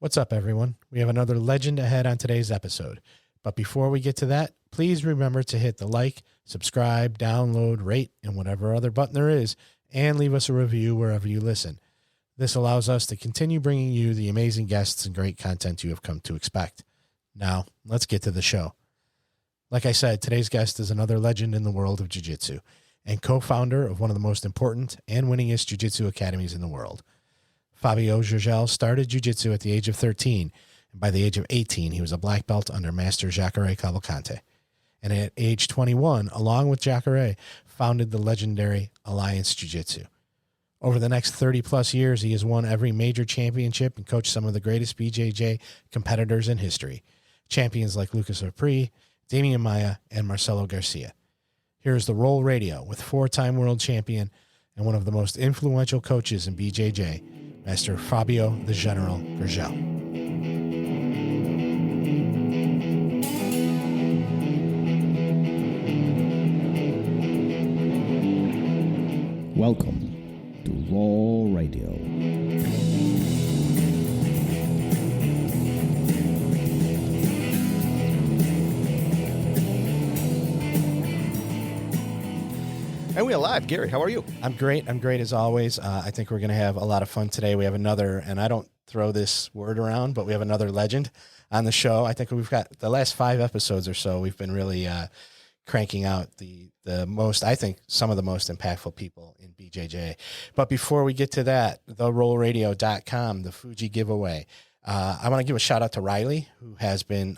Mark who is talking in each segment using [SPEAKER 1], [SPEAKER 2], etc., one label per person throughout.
[SPEAKER 1] What's up, everyone? We have another legend ahead on today's episode. But before we get to that, please remember to hit the like, subscribe, download, rate, and whatever other button there is, and leave us a review wherever you listen. This allows us to continue bringing you the amazing guests and great content you have come to expect. Now, let's get to the show. Like I said, today's guest is another legend in the world of Jiu Jitsu and co-founder of one of the most important and winningest Jiu Jitsu academies in the world. Fabio Gurgel started Jiu Jitsu at the age of 13, and by the age of 18, he was a black belt under Master Jacare Cavalcanti. And at age 21, along with Jacare, founded the legendary Alliance Jiu Jitsu. Over the next 30-plus years, he has won every major championship and coached some of the greatest BJJ competitors in history, champions like Lucas Lepri, Demian Maia, and Marcelo Garcia. Here's the RŌL Radio with four-time world champion and one of the most influential coaches in BJJ, Master Fabio the General Gurgel.
[SPEAKER 2] Welcome to RŌL Radio.
[SPEAKER 3] And we're live. Gary, how are you?
[SPEAKER 1] I'm great. I'm great as always. I think we're going to have a lot of fun today. We have another, and I don't throw this word around, but we have another legend on the show. I think we've got the last 5 episodes or so. We've been really cranking out the most, I think, some of the most impactful people in BJJ. But before we get to that, RŌLRadio.com, the Fuji giveaway. I want to give a shout out to Riley, who has been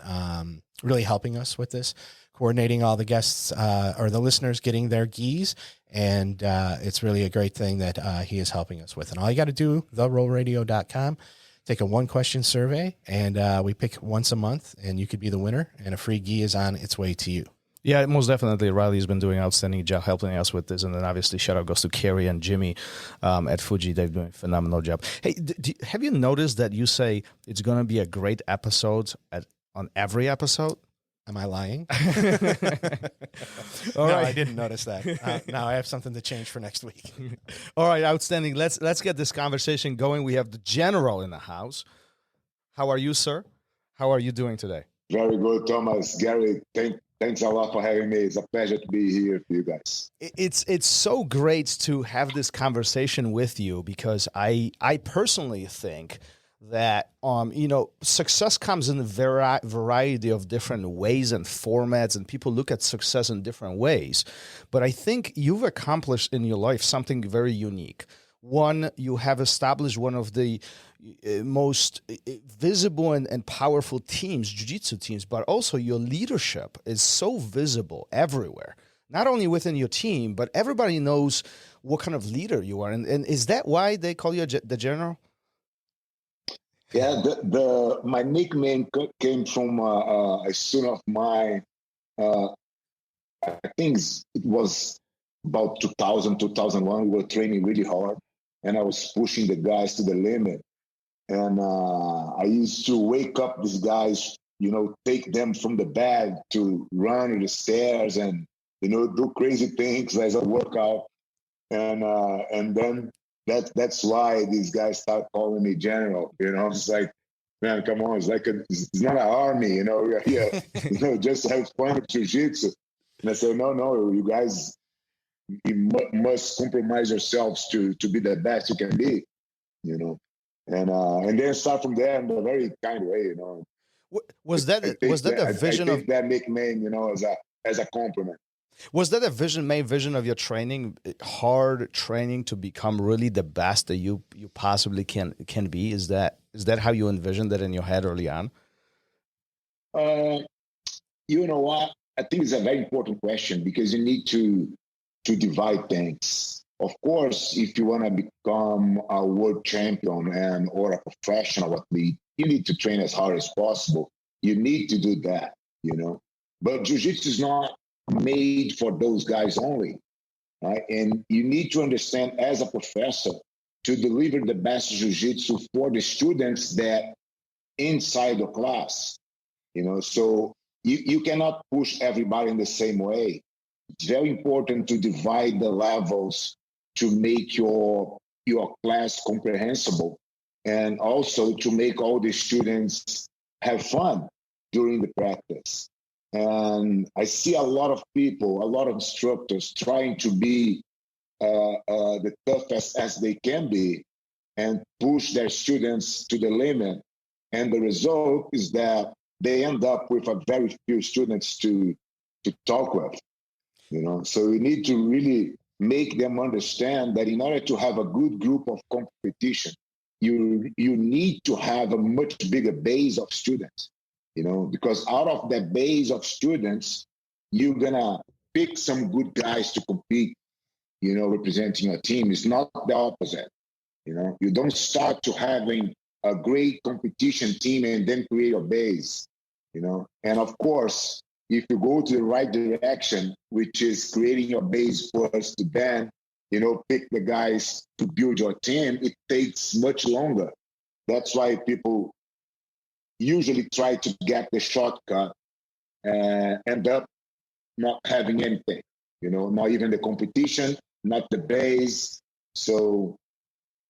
[SPEAKER 1] really helping us with this, coordinating all the guests or the listeners getting their gis. And it's really a great thing that he is helping us with. And all you got to do, RŌLRadio.com, take a 1-question survey, and we pick once a month, and you could be the winner, and a free gi is on its way to you.
[SPEAKER 3] Yeah, most definitely. Riley's been doing outstanding job helping us with this. And then obviously shout out goes to Carrie and Jimmy at Fuji. They've done a phenomenal job. Hey, have you noticed that you say it's going to be a great episode on every episode?
[SPEAKER 1] Am I lying?
[SPEAKER 3] All right.
[SPEAKER 1] I didn't notice that. Now I have something to change for next week.
[SPEAKER 3] All right, outstanding. Let's get this conversation going. We have the general in the house. How are you, sir? How are you doing today?
[SPEAKER 4] Very good, Thomas. Gary, thanks a lot for having me. It's a pleasure to be here for you guys.
[SPEAKER 3] It's so great to have this conversation with you because I personally think that success comes in a variety of different ways and formats, and people look at success in different ways. But I think you've accomplished in your life something very unique. One, you have established one of the most visible and powerful teams, jiu-jitsu teams, but also your leadership is so visible everywhere. Not only within your team, but everybody knows what kind of leader you are. And is that why they call you the general?
[SPEAKER 4] Yeah, my nickname came from a student of mine. I think it was about 2000, 2001. We were training really hard, and I was pushing the guys to the limit. And I used to wake up these guys, take them from the bed to run the stairs and, do crazy things as a workout. And then that's why these guys start calling me general. It's like, man, come on, it's not an army, we're here, just have fun with jiu-jitsu. And I said, no, you guys, you must compromise yourselves to be the best you can be, and then start from there in a very kind way,
[SPEAKER 3] Was that a vision
[SPEAKER 4] of that nickname, as a compliment?
[SPEAKER 3] Was that a main vision of your training, hard training to become really the best that you possibly can be? Is that how you envisioned that in your head early on?
[SPEAKER 4] You know what? I think it's a very important question because you need to divide things. Of course, if you want to become a world champion or a professional athlete, you need to train as hard as possible. You need to do that, But jiu-jitsu is not made for those guys only, right? And you need to understand as a professor to deliver the best jiu-jitsu for the students that inside the class, so you cannot push everybody in the same way. It's very important to divide the levels to make your class comprehensible and also to make all the students have fun during the practice. And I see a lot of people, a lot of instructors trying to be the toughest as they can be and push their students to the limit. And the result is that they end up with a very few students to talk with, So we need to really make them understand that in order to have a good group of competition, you need to have a much bigger base of students, because out of that base of students, you're gonna pick some good guys to compete, representing your team. It's not the opposite. You don't start to having a great competition team and then create a base, And of course, if you go to the right direction, which is creating your base first, then, pick the guys to build your team, it takes much longer. That's why people usually try to get the shortcut and end up not having anything, not even the competition, not the base. So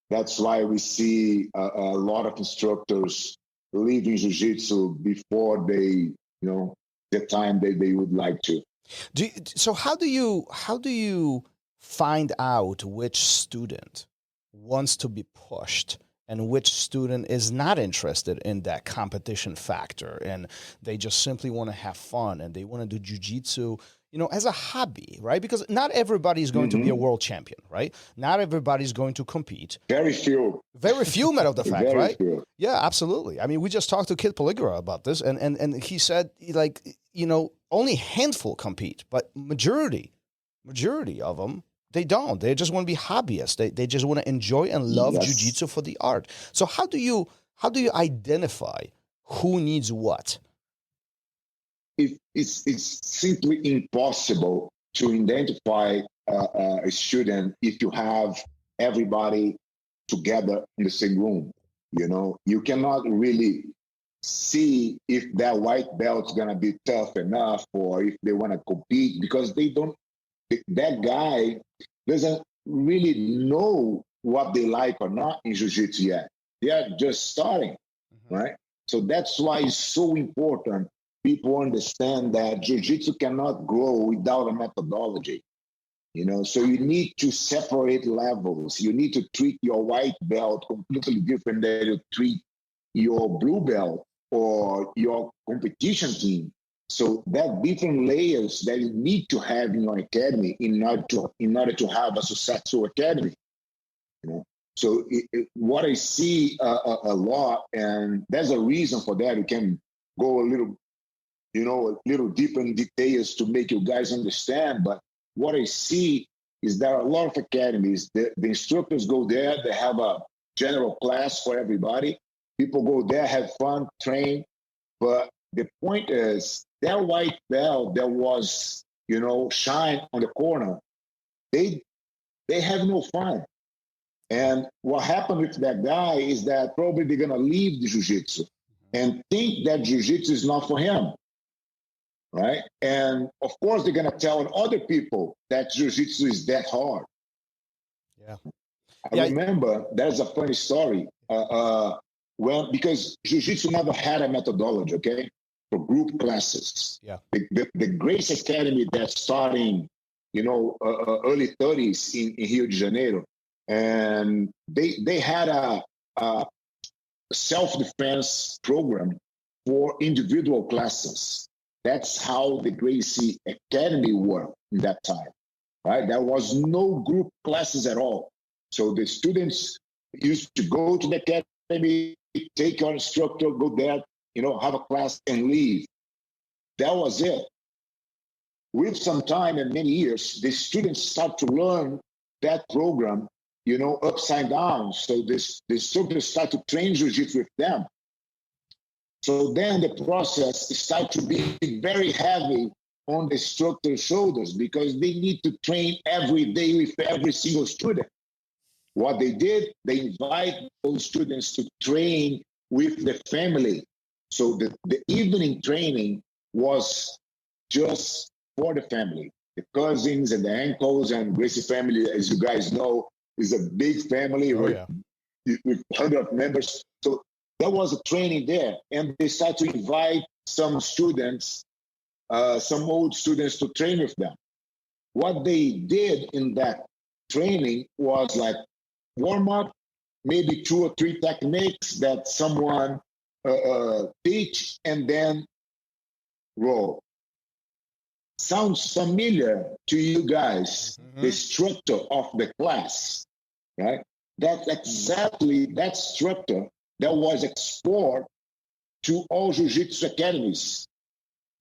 [SPEAKER 4] that's why we see a lot of instructors leaving jiu-jitsu before they, the time they would like to.
[SPEAKER 3] So how do you find out which student wants to be pushed and which student is not interested in that competition factor, and they just simply want to have fun and they want to do jiu-jitsu, as a hobby, right? Because not everybody is going to be a world champion, right? Not everybody's going to compete.
[SPEAKER 4] Very few.
[SPEAKER 3] Very few, matter of the fact,
[SPEAKER 4] Very
[SPEAKER 3] right?
[SPEAKER 4] few.
[SPEAKER 3] Yeah, absolutely. I mean, we just talked to Kid Peligro about this, and he said, only handful compete, but majority of them, they don't. They just want to be hobbyists. They just want to enjoy and love jiu-jitsu for the art. So how do you identify who needs what?
[SPEAKER 4] It's simply impossible to identify a student if you have everybody together in the same room. You cannot really see if that white belt's gonna be tough enough or if they want to compete, because that guy doesn't really know what they like or not in jiu-jitsu yet. They are just starting, right? So that's why it's so important people understand that jiu-jitsu cannot grow without a methodology. So you need to separate levels. You need to treat your white belt completely different than you treat your blue belt or your competition team. So that different layers that you need to have in your academy in order to have a successful academy. So what I see a lot, and there's a reason for that. We can go a little deeper in details to make you guys understand. But what I see is there are a lot of academies. The instructors go there. They have a general class for everybody. People go there, have fun, train. But the point is, that white belt that was, shine on the corner, they have no fun. And what happened with that guy is that probably they're going to leave the jiu-jitsu and think that jiu-jitsu is not for him, right? And of course, they're going to tell other people that jiu-jitsu is that hard.
[SPEAKER 3] Yeah.
[SPEAKER 4] I remember there's a funny story because jiu-jitsu never had a methodology, okay, for group classes.
[SPEAKER 3] Yeah.
[SPEAKER 4] The Grace Academy that's starting, early 30s in Rio de Janeiro, and they had a self-defense program for individual classes. That's how the Gracie Academy worked in that time, right? There was no group classes at all. So the students used to go to the academy, take your instructor, go there, have a class and leave. That was it. With some time and many years, the students start to learn that program, upside down. So the instructors start to train jiu-jitsu with them. So then the process starts to be very heavy on the instructor's shoulders because they need to train every day with every single student. What they did, they invite those students to train with the family. So the evening training was just for the family. The cousins and the uncles and Gracie family, as you guys know, is a big family with with 100 members. So there was a training there, and they started to invite some students, some old students, to train with them. What they did in that training was like warm up, maybe 2 or 3 techniques that someone teach, and then roll. Sounds familiar to you guys, the structure of the class, right? That's exactly that structure that was explored to all Jiu-Jitsu academies.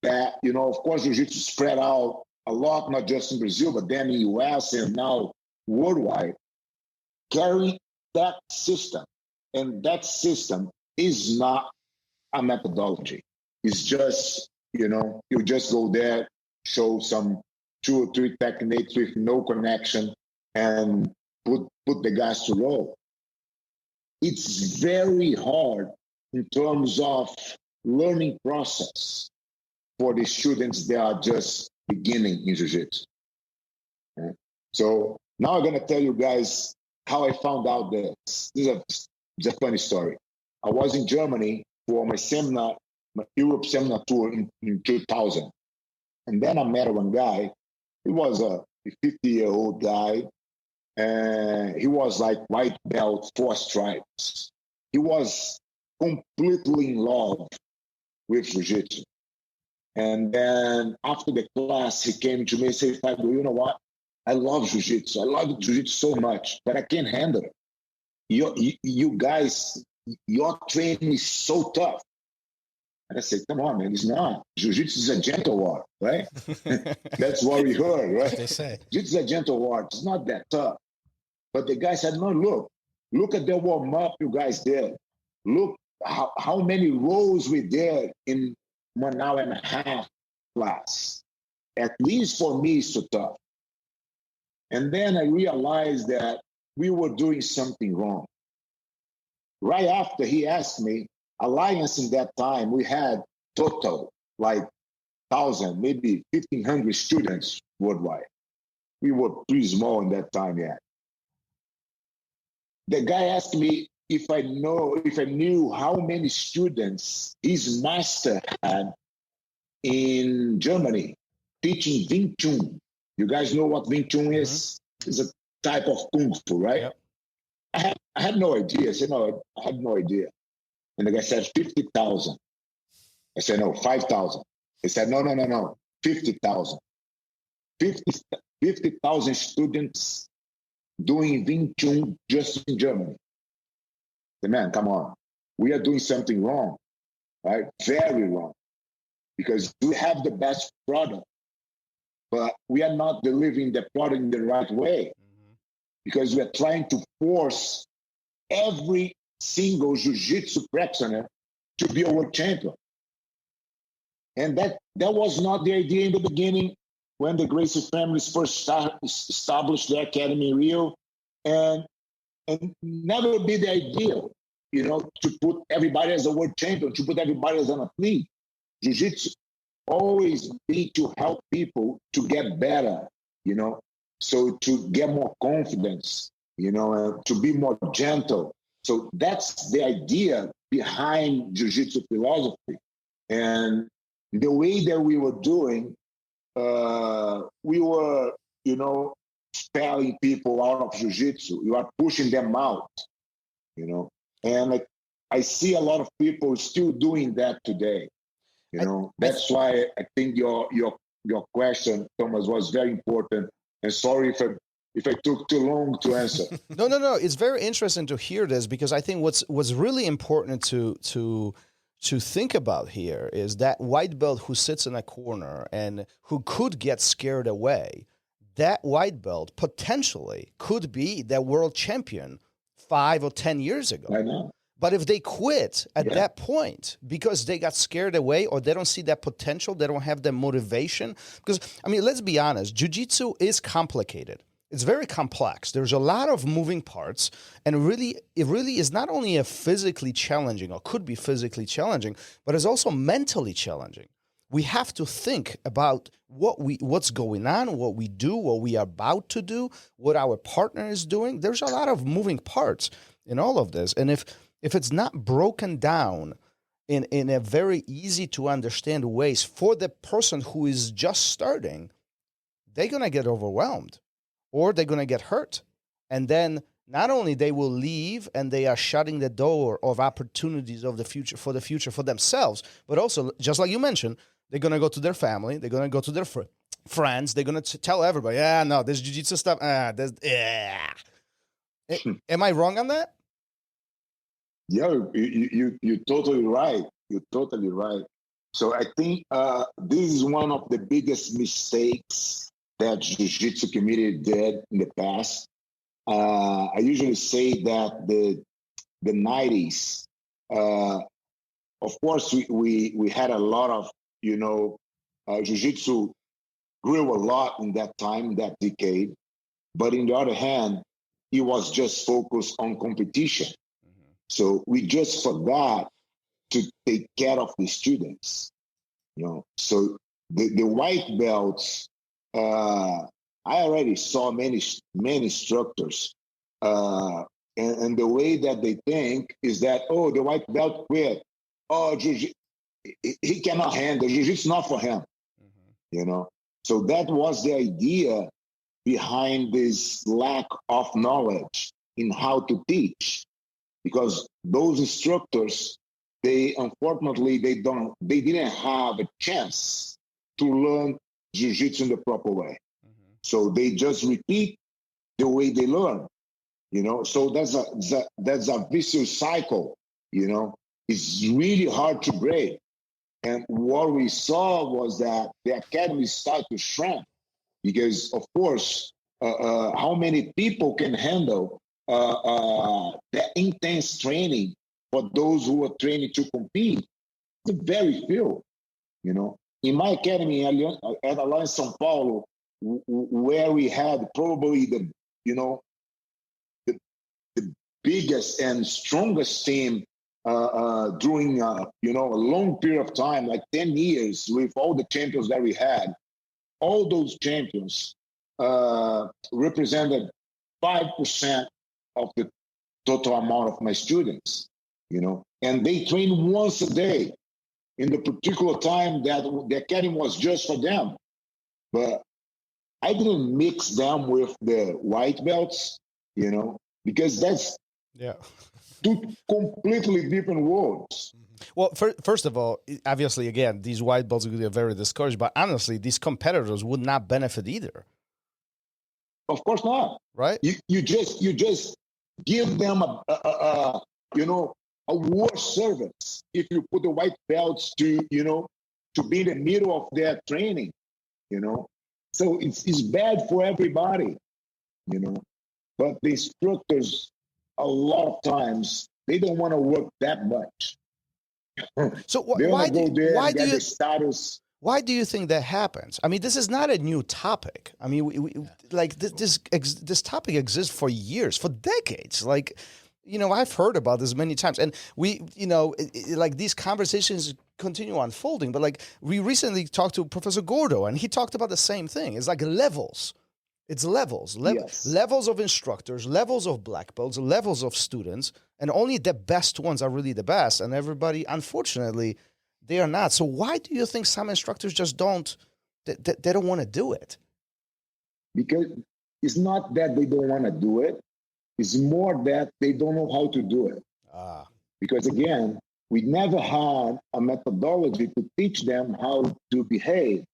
[SPEAKER 4] That, of course, Jiu-Jitsu spread out a lot, not just in Brazil, but then in the US and now worldwide, carrying that system. And that system is not a methodology. It's just, you just go there, show some 2 or 3 techniques with no connection, and put the guys to roll. It's very hard in terms of learning process for the students that are just beginning in Jiu-Jitsu. Okay? So now I'm going to tell you guys how I found out this. This is a funny story. I was in Germany for my seminar, my Europe seminar tour in 2000. And then I met one guy. He was a 50-year-old guy. And he was like white belt, 4 stripes. He was completely in love with Jiu-Jitsu. And then after the class, he came to me and said, Fabio, you know what? I love Jiu-Jitsu. I love Jiu-Jitsu so much, but I can't handle it. You guys, your training is so tough. And I said, come on, man, it's not. Jiu-Jitsu is a gentle art, right? That's what we heard, right?
[SPEAKER 1] They say.
[SPEAKER 4] Jiu-Jitsu is a gentle art. It's not that tough. But the guy said, no, look at the warm-up you guys did. Look how many rows we did in 1 hour and a half class. At least for me, it's so tough. And then I realized that we were doing something wrong. Right after he asked me, Alliance in that time, we had total like 1,000, maybe 1,500 students worldwide. We were pretty small in that time yet. The guy asked me if I knew how many students his master had in Germany teaching Wing Chun. You guys know what Wing Chun is? It's a type of Kung Fu, right? Yep. I had no idea. I said, no, I had no idea. And the guy said, 50,000. I said, no, 5,000. He said, no, 50,000. 50,000 students doing Wing Chun just in Germany. I said, man, come on. We are doing something wrong, right? Very wrong. Because we have the best product, but we are not delivering the product in the right way. Because we are trying to force every single Jiu-Jitsu practitioner to be a world champion. And that was not the idea in the beginning when the Gracie families first established their academy in Rio. And never be the ideal, to put everybody as a world champion, to put everybody as an athlete. Jiu-Jitsu always be to help people to get better, so to get more confidence, and to be more gentle. So that's the idea behind Jiu-Jitsu philosophy. And the way that we were doing, we were, expelling people out of Jiu-Jitsu. You are pushing them out, And I see a lot of people still doing that today. That's why I think your question, Thomas, was very important. And sorry if I took too long to answer.
[SPEAKER 3] No. It's very interesting to hear this, because I think what's really important to think about here is that white belt who sits in a corner and who could get scared away, that white belt potentially could be the world champion 5 or 10 years ago.
[SPEAKER 4] I know.
[SPEAKER 3] But if they quit at that point because they got scared away or they don't see that potential, they don't have the motivation. Because, let's be honest, Jiu-Jitsu is complicated. It's very complex. There's a lot of moving parts, and it really is not only a physically challenging, or could be physically challenging, but it's also mentally challenging. We have to think about what's going on, what we do, what we are about to do, what our partner is doing. There's a lot of moving parts. in all of this. And if it's not broken down in a very easy to understand ways for the person who is just starting, they're going to get overwhelmed or they're going to get hurt. And then not only they will leave and they are shutting the door of opportunities of the future for themselves, but also, just like you mentioned, they're going to go to their family, they're going to go to their friends, they're going to tell everybody, no, this jiu-jitsu stuff, Am I wrong on that?
[SPEAKER 4] Yeah, you're totally right. You're totally right. So I think this is one of the biggest mistakes that jiu-jitsu community did in the past. I usually say that the 90s, of course, we had a lot of, jiu-jitsu grew a lot in that time, that decade. But in the other hand, it was just focused on competition. Mm-hmm. So we just forgot to take care of the students. So the white belts, I already saw many instructors, and the way that they think is that, the white belt quit. He cannot handle jiu-jitsu, not for him. Mm-hmm. So that was the idea behind this lack of knowledge in how to teach, because those instructors, they didn't have a chance to learn jiu-jitsu in the proper way. Mm-hmm. So they just repeat the way they learn, so that's a vicious cycle, it's really hard to break. And what we saw was that the academy started to shrink because, of course, how many people can handle that intense training for those who are training to compete? It's very few, In my academy at Alliance São Paulo, where we had probably the biggest and strongest team during a long period of time, like 10 years, with all the champions that we had, all those champions represented 5% of the total amount of my students, and they train once a day in the particular time that the academy was just for them. But I didn't mix them with the white belts, because that's two completely different worlds.
[SPEAKER 3] Well, first of all, obviously, again, these white belts are very discouraged, but honestly, these competitors would not benefit either.
[SPEAKER 4] Of course not.
[SPEAKER 3] Right?
[SPEAKER 4] You just give them a worse service if you put the white belts to be in the middle of their training, So it's bad for everybody, But the instructors, a lot of times, they don't want to work that much.
[SPEAKER 3] So why do you think that happens? I mean, this is not a new topic. I mean, this topic exists for years, for decades. I've heard about this many times, and these conversations continue unfolding. But we recently talked to Professor Gordo, and he talked about the same thing. It's like levels. It's levels,
[SPEAKER 4] yes.
[SPEAKER 3] Levels of instructors, levels of black belts, levels of students, and only the best ones are really the best. And everybody, unfortunately, they are not. So why do you think some instructors just don't want to do it?
[SPEAKER 4] Because it's not that they don't want to do it. It's more that they don't know how to do it. Because again, we never had a methodology to teach them how to behave,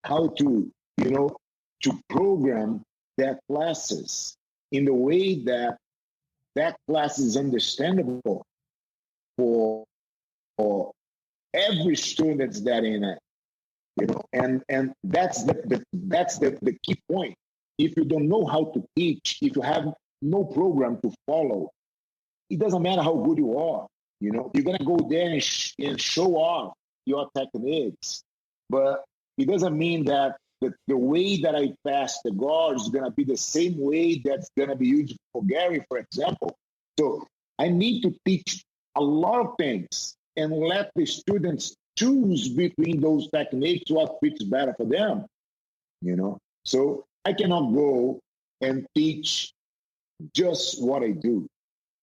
[SPEAKER 4] how to, to program their classes in the way that class is understandable for every student that in it, and that's the key point. If you don't know how to teach, if you have no program to follow, it doesn't matter how good you are. You're gonna go there and show off your techniques, but it doesn't mean that the way that I pass the guard is gonna be the same way that's gonna be used for Gary, for example. So I need to teach a lot of things and let the students choose between those techniques what fits better for them. So I cannot go and teach just what I do.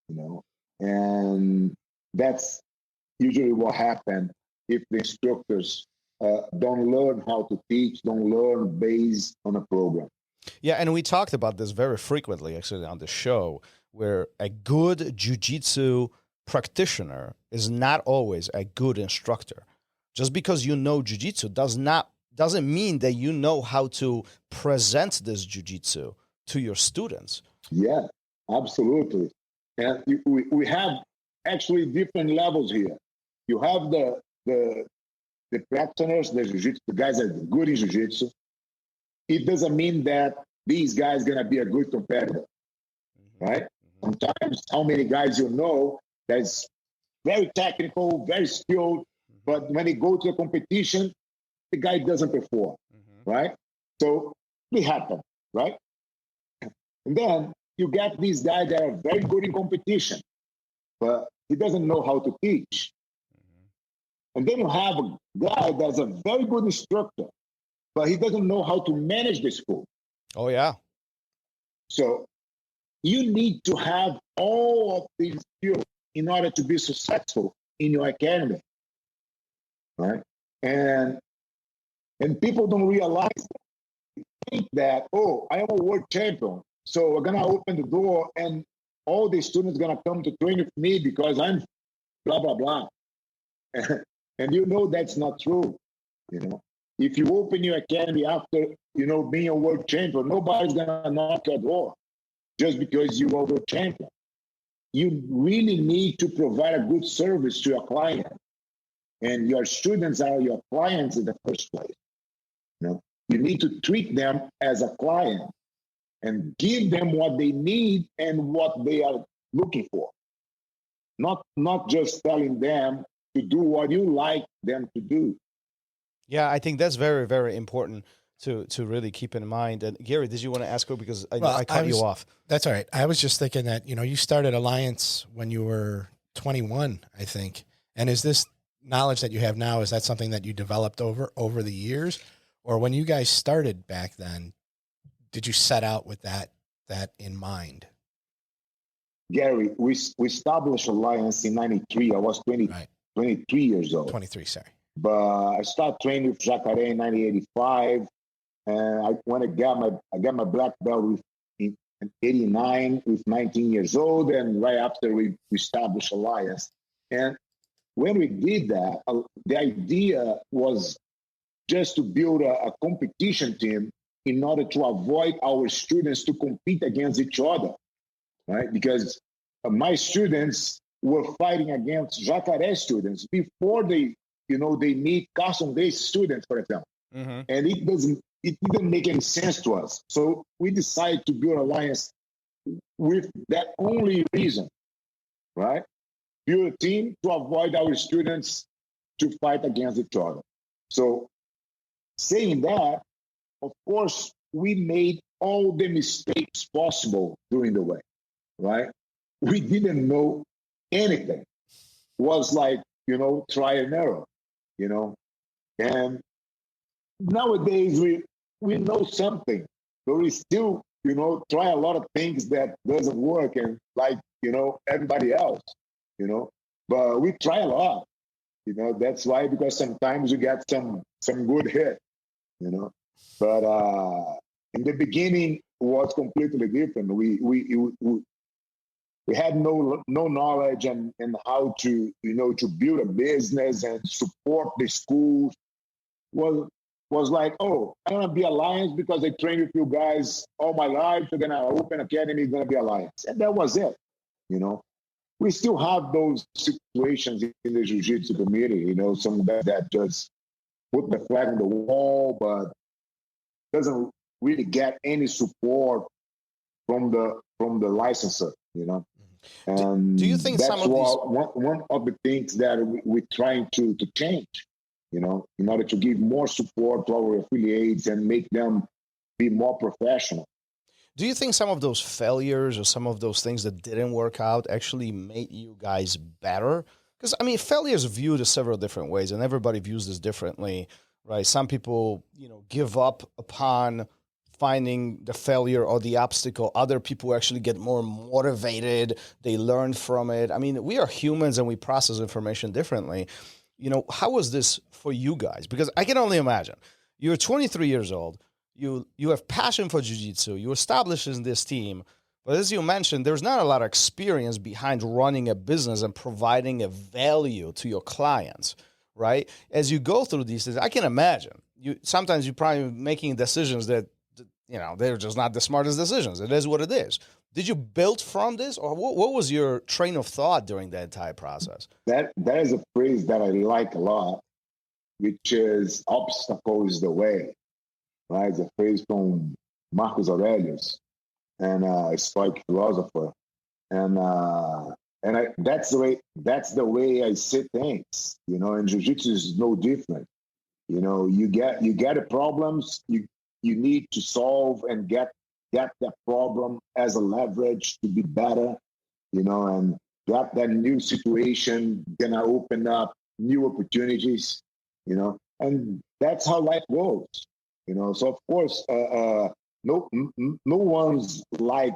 [SPEAKER 4] you know, and that's usually what happens if the instructors don't learn how to teach, don't learn based on a program.
[SPEAKER 3] Yeah, and we talked about this very frequently, actually, on the show, where a good jiu-jitsu practitioner is not always a good instructor. Just because you know jiu-jitsu doesn't mean that you know how to present this jiu-jitsu to your students.
[SPEAKER 4] Yeah, absolutely. And we have actually different levels here. You have the practitioners, the jiu-jitsu, the guys that are good in jiu-jitsu. It doesn't mean that these guys going to be a good competitor, right? Sometimes how many guys you know that's very technical, very skilled, but when they go to a competition, the guy doesn't perform, right? So it happens, right? And then you get these guys that are very good in competition, but he doesn't know how to teach. And then you have a guy that's a very good instructor, but he doesn't know how to manage the school.
[SPEAKER 3] Oh, yeah.
[SPEAKER 4] So you need to have all of these skills in order to be successful in your academy, right? And people don't realize that. They think that, oh, I am a world champion, so we're going to open the door and all the students are going to come to train with me because I'm blah, blah, blah. And you know that's not true, you know. If you open your academy after, you know, being a world champion, nobody's going to knock your door just because you are world champion. You really need to provide a good service to your client. And your students are your clients in the first place. You know, you need to treat them as a client and give them what they need and what they are looking for. Not just telling them to do what you like them to do.
[SPEAKER 3] Yeah, I think that's very, very important to really keep in mind. And Gary, did you want to ask her? Because I cut you off.
[SPEAKER 1] That's all right. I was just thinking that, you know, you started Alliance when you were 21, I think. And is this knowledge that you have now, is that something that you developed over the years? Or when you guys started back then, did you set out with that in mind?
[SPEAKER 4] Gary, we established Alliance in 93. I was 23 years old.
[SPEAKER 1] 23, sorry.
[SPEAKER 4] But I started training with Jacare in 1985. And when I got my black belt in 89 with 19 years old. And right after we established Alliance. And when we did that, the idea was just to build a competition team in order to avoid our students to compete against each other, right? Because my students were fighting against Jacare students before they meet custom-based students, for example. And it didn't make any sense to us. So we decided to build Alliance with that only reason, right? Build a team to avoid our students to fight against each other. So saying that, of course, we made all the mistakes possible during the way, right? We didn't know anything. It was like, try and error, and nowadays we know something, but we still, try a lot of things that doesn't work and like, everybody else, but we try a lot, that's why, because sometimes we get some good hit, but in the beginning it was completely different. We had no knowledge and how to, to build a business and support the schools. Was like, oh, I'm going to be Alliance because I trained with you guys all my life. We're going to open academy, going to be Alliance. And that was it, We still have those situations in the Jiu-Jitsu community, some guys that just put the flag on the wall, but doesn't really get any support from the licensor, And
[SPEAKER 3] do you think
[SPEAKER 4] that's
[SPEAKER 3] some of these...
[SPEAKER 4] one of the things that we're trying to change, in order to give more support to our affiliates and make them be more professional.
[SPEAKER 3] Do you think some of those failures or some of those things that didn't work out actually made you guys better? Because, failures are viewed as several different ways, and everybody views this differently, right? Some people, give up upon finding the failure or the obstacle, other people actually get more motivated. They learn from it. I mean, we are humans and we process information differently. How was this for you guys? Because I can only imagine. You're 23 years old. You have passion for jiu-jitsu. You establish in this team. But as you mentioned, there's not a lot of experience behind running a business and providing a value to your clients, right? As you go through these things, I can imagine. Sometimes you're probably making decisions that, they're just not the smartest decisions. It is what it is. Did you build from this, or what was your train of thought during the entire process?
[SPEAKER 4] That is a phrase that I like a lot, which is obstacle is the way, right? It's a phrase from Marcus Aurelius, and a Stoic philosopher, and that's the way I see things, and jiu-jitsu is no different. You get the problems you need to solve and get that problem as a leverage to be better, and get that new situation gonna open up new opportunities, and that's how life goes, So of course, no one's like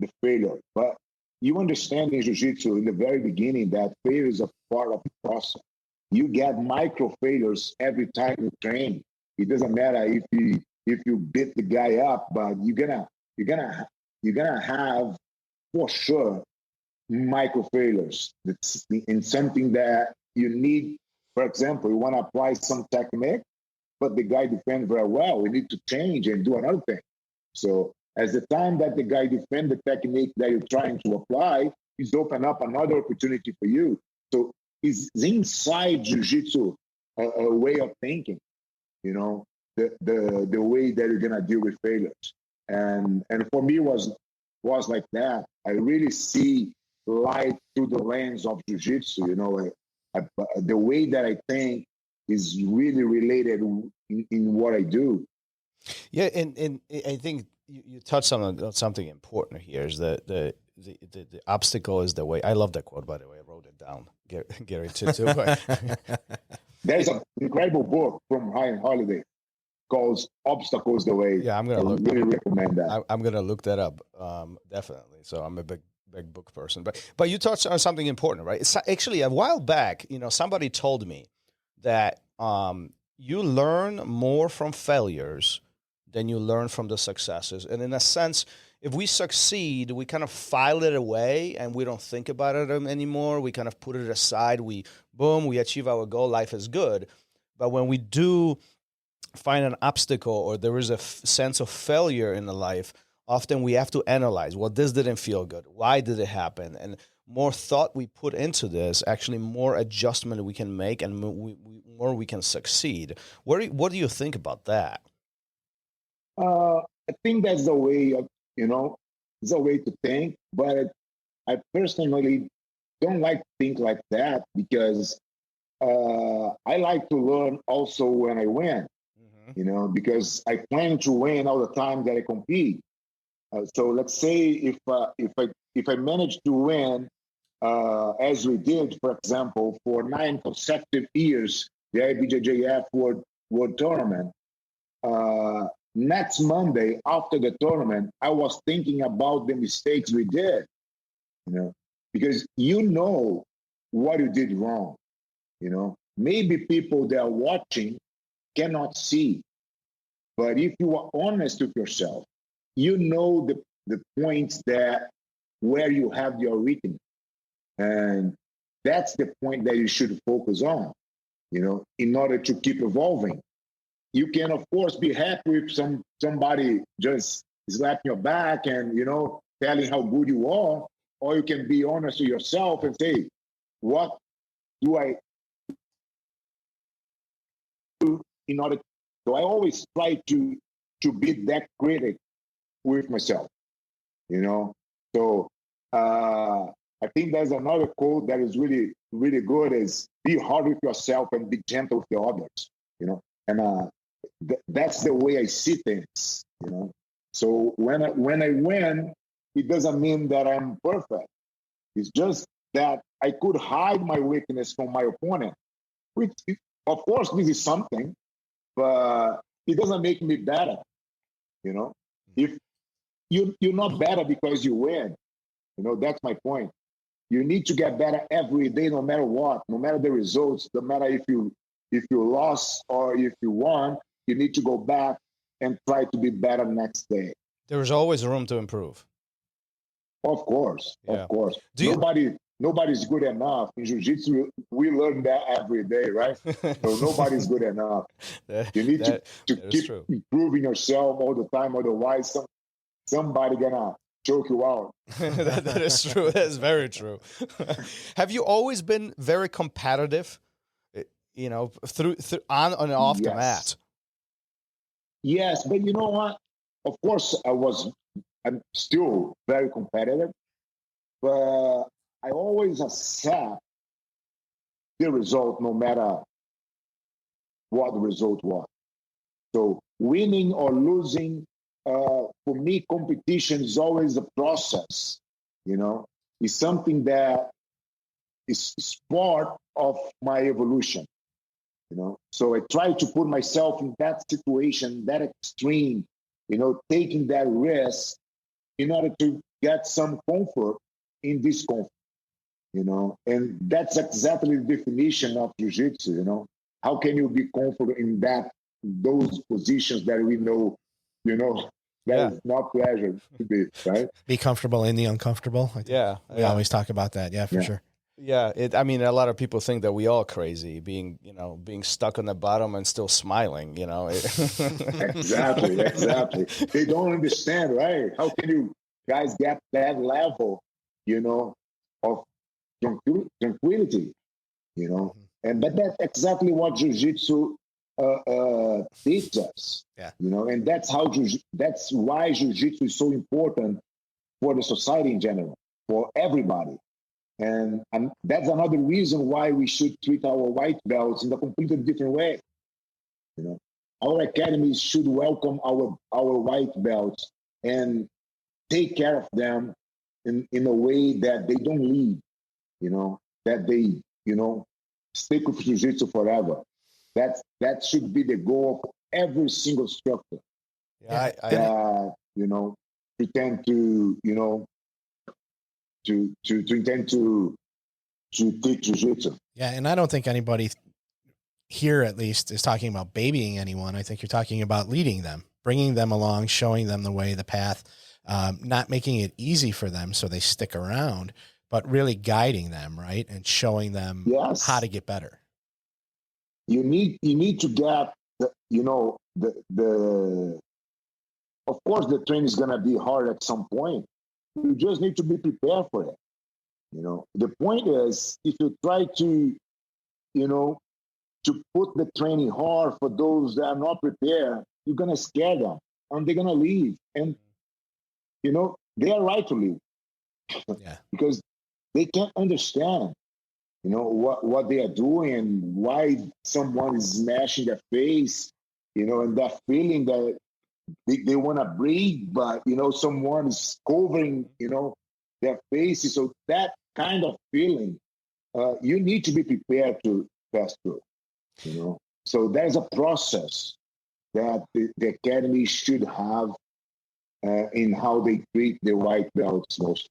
[SPEAKER 4] the failure, but you understand in jiu-jitsu in the very beginning that failure is a part of the process. You get micro failures every time you train. It doesn't matter if you beat the guy up, but you're gonna have for sure micro failures. It's in something that you need. For example, you want to apply some technique, but the guy defends very well. We need to change and do another thing. So as the time that the guy defends the technique that you're trying to apply, he's open up another opportunity for you. So it's inside jiu-jitsu a way of thinking, the way that you're gonna deal with failures. And for me was like that. I really see life through the lens of jiu-jitsu, the way that I think is really related in what I do.
[SPEAKER 3] Yeah, and I think you touched on something important here, is that the obstacle is the way. I love that quote, by the way. I wrote it down, Gary too.
[SPEAKER 4] There's an incredible book from Ryan Holiday called "Obstacles the Way."
[SPEAKER 3] Yeah, I
[SPEAKER 4] really recommend that.
[SPEAKER 3] I'm gonna look that up, definitely. So I'm a big book person, but you touched on something important, right? It's actually a while back. Somebody told me that you learn more from failures than you learn from the successes. And in a sense, if we succeed, we kind of file it away and we don't think about it anymore. We kind of put it aside. We achieve our goal. Life is good. But when we do find an obstacle or there is a sense of failure in the life, often we have to analyze, well, this didn't feel good. Why did it happen? And more thought we put into this, actually more adjustment we can make and more we can succeed. What do you think about that?
[SPEAKER 4] I think that's the way of, it's a way to think, but I personally don't like to think like that because I like to learn also when I win, because I plan to win all the time that I compete. So let's say if I manage to win, as we did, for example, for 9 consecutive years, the IBJJF World Tournament, next Monday after the tournament, I was thinking about the mistakes we did, because what you did wrong. Maybe people that are watching cannot see, but if you are honest with yourself, the points where you have your weakness, and that's the point that you should focus on, in order to keep evolving. You can, of course, be happy if somebody just slapping your back and, telling how good you are, or you can be honest with yourself and say, what do I do in order? So I always try to be that critic with myself, So I think there's another quote that is really, really good is be hard with yourself and be gentle with the others, and that's the way I see things, So when I win, it doesn't mean that I'm perfect. It's just that I could hide my weakness from my opponent, which, of course, this is something, but it doesn't make me better, if you're not better because you win, that's my point. You need to get better every day, no matter what, no matter the results, no matter if you lost or if you won. You need to go back and try to be better next day.
[SPEAKER 3] There's always room to improve.
[SPEAKER 4] Of course,
[SPEAKER 3] Yeah.
[SPEAKER 4] of course. Nobody's good enough. In Jiu-Jitsu, we learn that every day, right? So nobody's good enough. You need to keep improving yourself all the time. Otherwise, somebody gonna choke you out.
[SPEAKER 3] That is true. That is very true. Have you always been very competitive? Through on and off the mat.
[SPEAKER 4] Yes, but you know what? Of course, I'm still very competitive, but I always accept the result, no matter what the result was. So winning or losing, for me, competition is always a process. It's something that is part of my evolution. So I try to put myself in that situation, that extreme, taking that risk in order to get some comfort in discomfort, and that's exactly the definition of jiu-jitsu. How can you be comfortable in those positions that we know, that is not pleasure to be, right?
[SPEAKER 1] Be comfortable in the uncomfortable. We always talk about that. Yeah, for sure.
[SPEAKER 3] Yeah, a lot of people think that we all crazy, being stuck on the bottom and still smiling,
[SPEAKER 4] Exactly. They don't understand, right? How can you guys get that level, of tranquility, And but that's exactly what Jiu-Jitsu teaches us, and that's why Jiu-Jitsu is so important for the society in general, for everybody. And that's another reason why we should treat our white belts in a completely different way. Our academies should welcome our white belts and take care of them in a way that they don't leave, that they, stick with Jiu-Jitsu forever. That should be the goal of every single instructor. Pretend to, to intend to teach Jiu-Jitsu.
[SPEAKER 1] Yeah, and I don't think anybody here, at least, is talking about babying anyone. I think you're talking about leading them, bringing them along, showing them the way, the path, not making it easy for them so they stick around, but really guiding them, right, and showing them how to get better.
[SPEAKER 4] You need to get the of course the training is gonna be hard at some point. You just need to be prepared for it. The point is, if you try to, to put the training hard for those that are not prepared, you're going to scare them and they're going to leave. And, they are right to leave. Because they can't understand, what they are doing and why someone is smashing their face, and that feeling that they want to breathe, but, someone is covering, their faces. So that kind of feeling, you need to be prepared to pass through, So there's a process that the academy should have in how they treat the white belts most.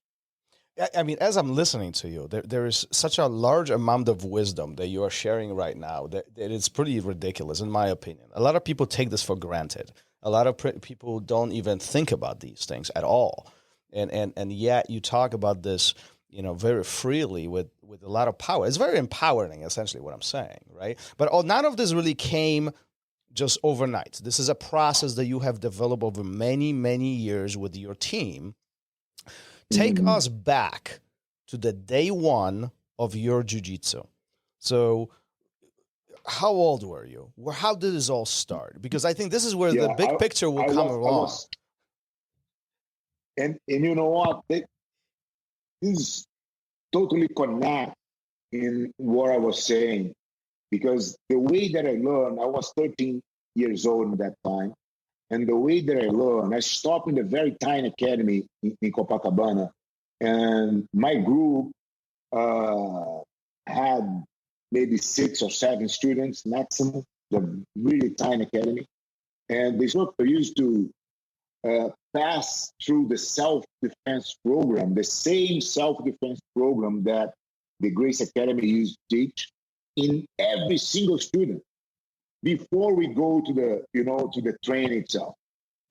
[SPEAKER 3] As I'm listening to you, there is such a large amount of wisdom that you are sharing right now that it's pretty ridiculous, in my opinion. A lot of people take this for granted. A lot of people don't even think about these things at all. And yet you talk about this, very freely with a lot of power. It's very empowering, essentially, what I'm saying, right? But none of this really came just overnight. This is a process that you have developed over many, many years with your team. Take us back to the day one of your jiu-jitsu. So how old were you? How did this all start? Because I think this is where the big picture will come along.
[SPEAKER 4] And you know what? This is totally connect in what I was saying, because the way that I learned, I was 13 years old at that time. And the way that I learned, I stopped in a very tiny academy in Copacabana. And my group had maybe 6 or 7 students maximum, the really tiny academy. And the instructor used to pass through the self-defense program, the same self-defense program that the Grace Academy used to teach in every single student before we go to the training itself.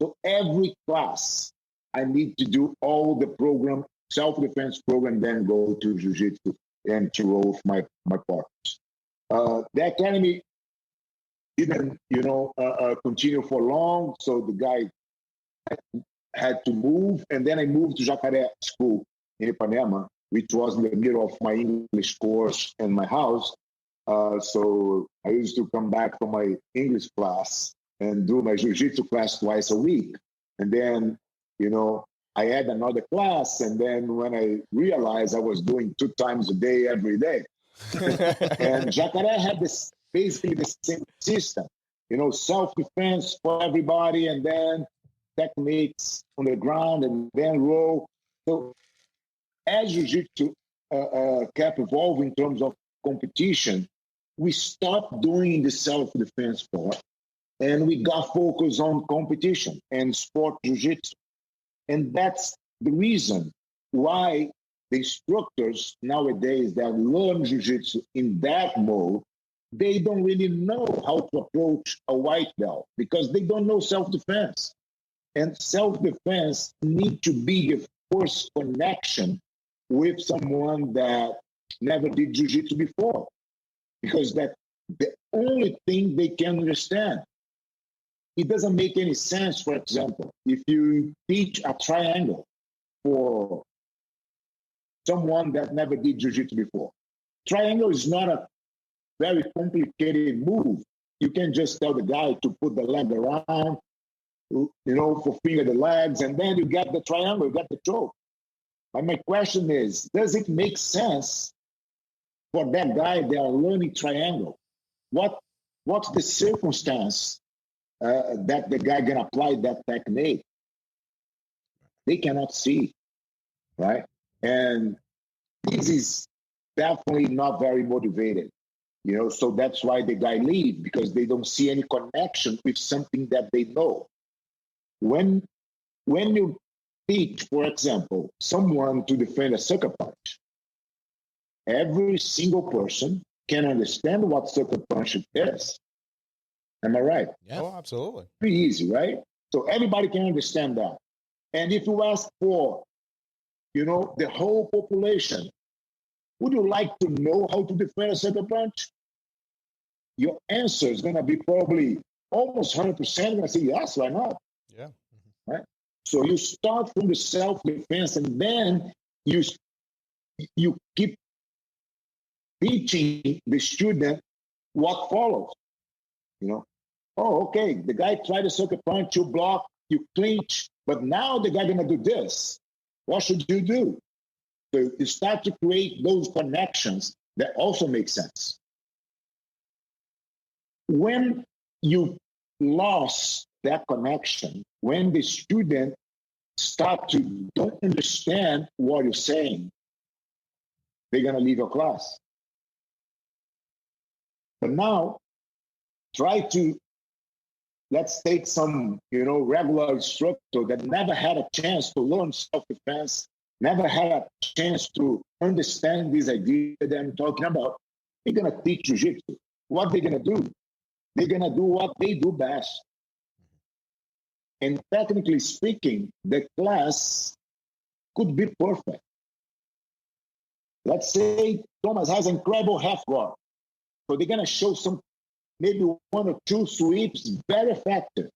[SPEAKER 4] So every class, I need to do all the program, self-defense program, then go to Jiu-Jitsu and to roll with my partners. The academy didn't, continue for long, so the guy had to move, and then I moved to Jacare School in Ipanema, which was in the middle of my English course and my house. So I used to come back from my English class and do my Jiu-Jitsu class twice a week. And then, I had another class, and then when I realized I was doing 2 times a day every day. And Jacare had basically the same system, self-defense for everybody, and then techniques on the ground, and then roll. So as Jiu-Jitsu kept evolving in terms of competition, we stopped doing the self-defense part, and we got focused on competition and sport Jiu-Jitsu. And that's the reason why the instructors nowadays that learn Jiu-Jitsu in that mode, they don't really know how to approach a white belt because they don't know self-defense. And self-defense need to be the first connection with someone that never did Jiu-Jitsu before, because that's the only thing they can understand. It doesn't make any sense, for example, if you teach a triangle for someone that never did Jiu-Jitsu before. Triangle is not a very complicated move. You can just tell the guy to put the leg around, for finger the legs, and then you get the triangle, you get the choke. And my question is, does it make sense for that guy that are learning triangle? What's the circumstance that the guy can apply that technique? They cannot see, right? And this is definitely not very motivated, so that's why the guy leave, because they don't see any connection with something that they know. When you teach, for example, someone to defend a sucker punch, every single person can understand what sucker punch is. Am I right?
[SPEAKER 3] Yeah. Oh, absolutely.
[SPEAKER 4] Pretty easy, right? So everybody can understand that. And if you ask for, the whole population, would you like to know how to defend a sucker punch? Your answer is going to be probably almost 100% going to say yes, why not?
[SPEAKER 3] Yeah.
[SPEAKER 4] Right? So you start from the self-defense, and then you keep teaching the student what follows. Okay, the guy tried to sucker punch, you block, you clinch, but now the guy going to do this. What should you do? So you start to create those connections that also make sense. When you lost that connection, when the student start to don't understand what you're saying, they're going to leave your class. But now, let's take some, regular instructor that never had a chance to learn self-defense, never had a chance to understand this idea that I'm talking about. They're going to teach Jiu-Jitsu. What they're going to do? They're going to do what they do best. And technically speaking, the class could be perfect. Let's say Thomas has incredible half guard. So they're going to show maybe 1 or 2 sweeps, very effective.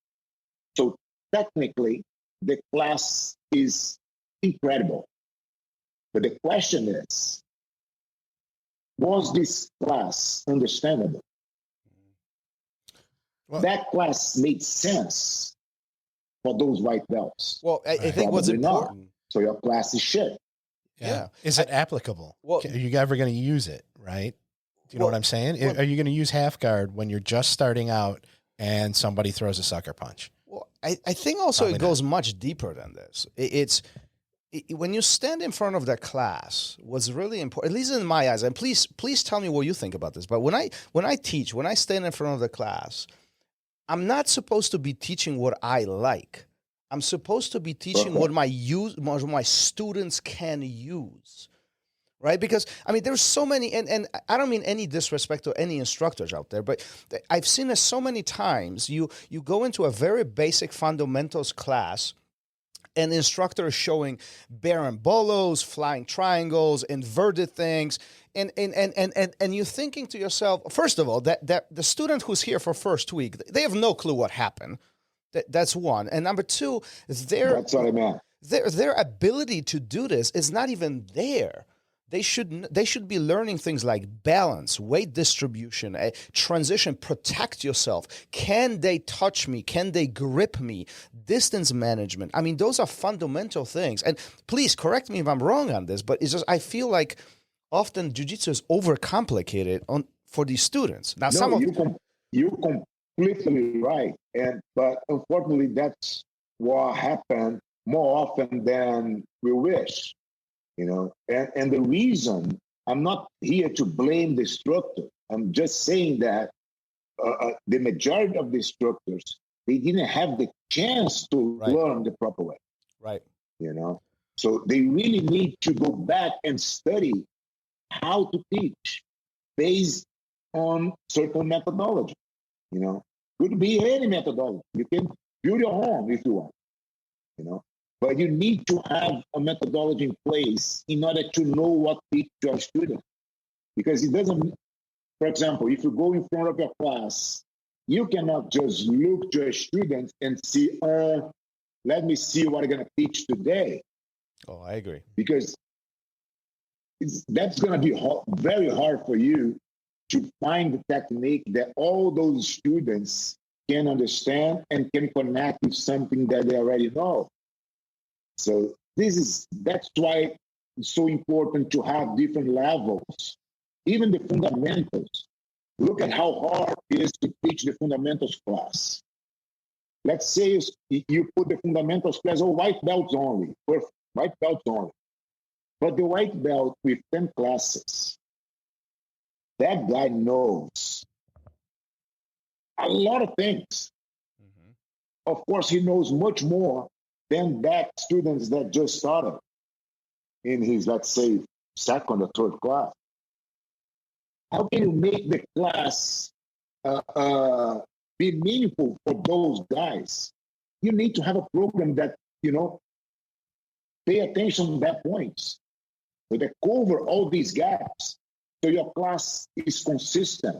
[SPEAKER 4] So technically, the class is incredible. But the question is, was this class understandable? Well, that class made sense for those white belts.
[SPEAKER 3] Well, I think what's important.
[SPEAKER 4] Not. So your class is shit.
[SPEAKER 1] Yeah. Is it applicable? Well, are you ever going to use it, right? Do you know what I'm saying? Are you going to use half guard when you're just starting out and somebody throws a sucker punch?
[SPEAKER 3] Well, I think also Probably it goes much deeper than this. It's when you stand in front of that class, what's really important, at least in my eyes, and please tell me what you think about this. But when I teach, when I stand in front of the class, I'm not supposed to be teaching what I like. I'm supposed to be teaching what my students can use. Right? Because, I mean, there's so many, and I don't mean any disrespect to any instructors out there, but I've seen this so many times. You go into a very basic fundamentals class, and the instructor is showing barambolos, flying triangles, inverted things, and you're thinking to yourself, first of all, that the student who's here for first week, they have no clue what happened. That's one. And number two,
[SPEAKER 4] That's what I meant.
[SPEAKER 3] Their ability to do this is not even there. They should be learning things like balance, weight distribution, transition, protect yourself. Can they touch me? Can they grip me? Distance management. I mean, those are fundamental things. And please correct me if I'm wrong on this, but it's just I feel like often jiu-jitsu is overcomplicated for these students. Now,
[SPEAKER 4] you're completely right, but unfortunately, that's what happened more often than we wish. And the reason, I'm not here to blame the instructor. I'm just saying that the majority of the instructors, they didn't have the chance to learn the proper way.
[SPEAKER 3] Right.
[SPEAKER 4] So they really need to go back and study how to teach based on certain methodology. Could be any methodology. You can build your own if you want. But you need to have a methodology in place in order to know what to teach your students. Because it doesn't, for example, if you go in front of your class, you cannot just look to your students and see, let me see what I'm going to teach today.
[SPEAKER 3] Oh, I agree.
[SPEAKER 4] Because that's going to be very hard for you to find the technique that all those students can understand and can connect with something that they already know. So that's why it's so important to have different levels, even the fundamentals. Look at how hard it is to teach the fundamentals class. Let's say you put the fundamentals class, white belts only, perfect, white belts only. But the white belt with 10 classes, that guy knows a lot of things. Mm-hmm. Of course, he knows much more than that students that just started in his, let's say, second or third class. How can you make the class be meaningful for those guys? You need to have a program that, pay attention to that points. So they cover all these gaps. So your class is consistent.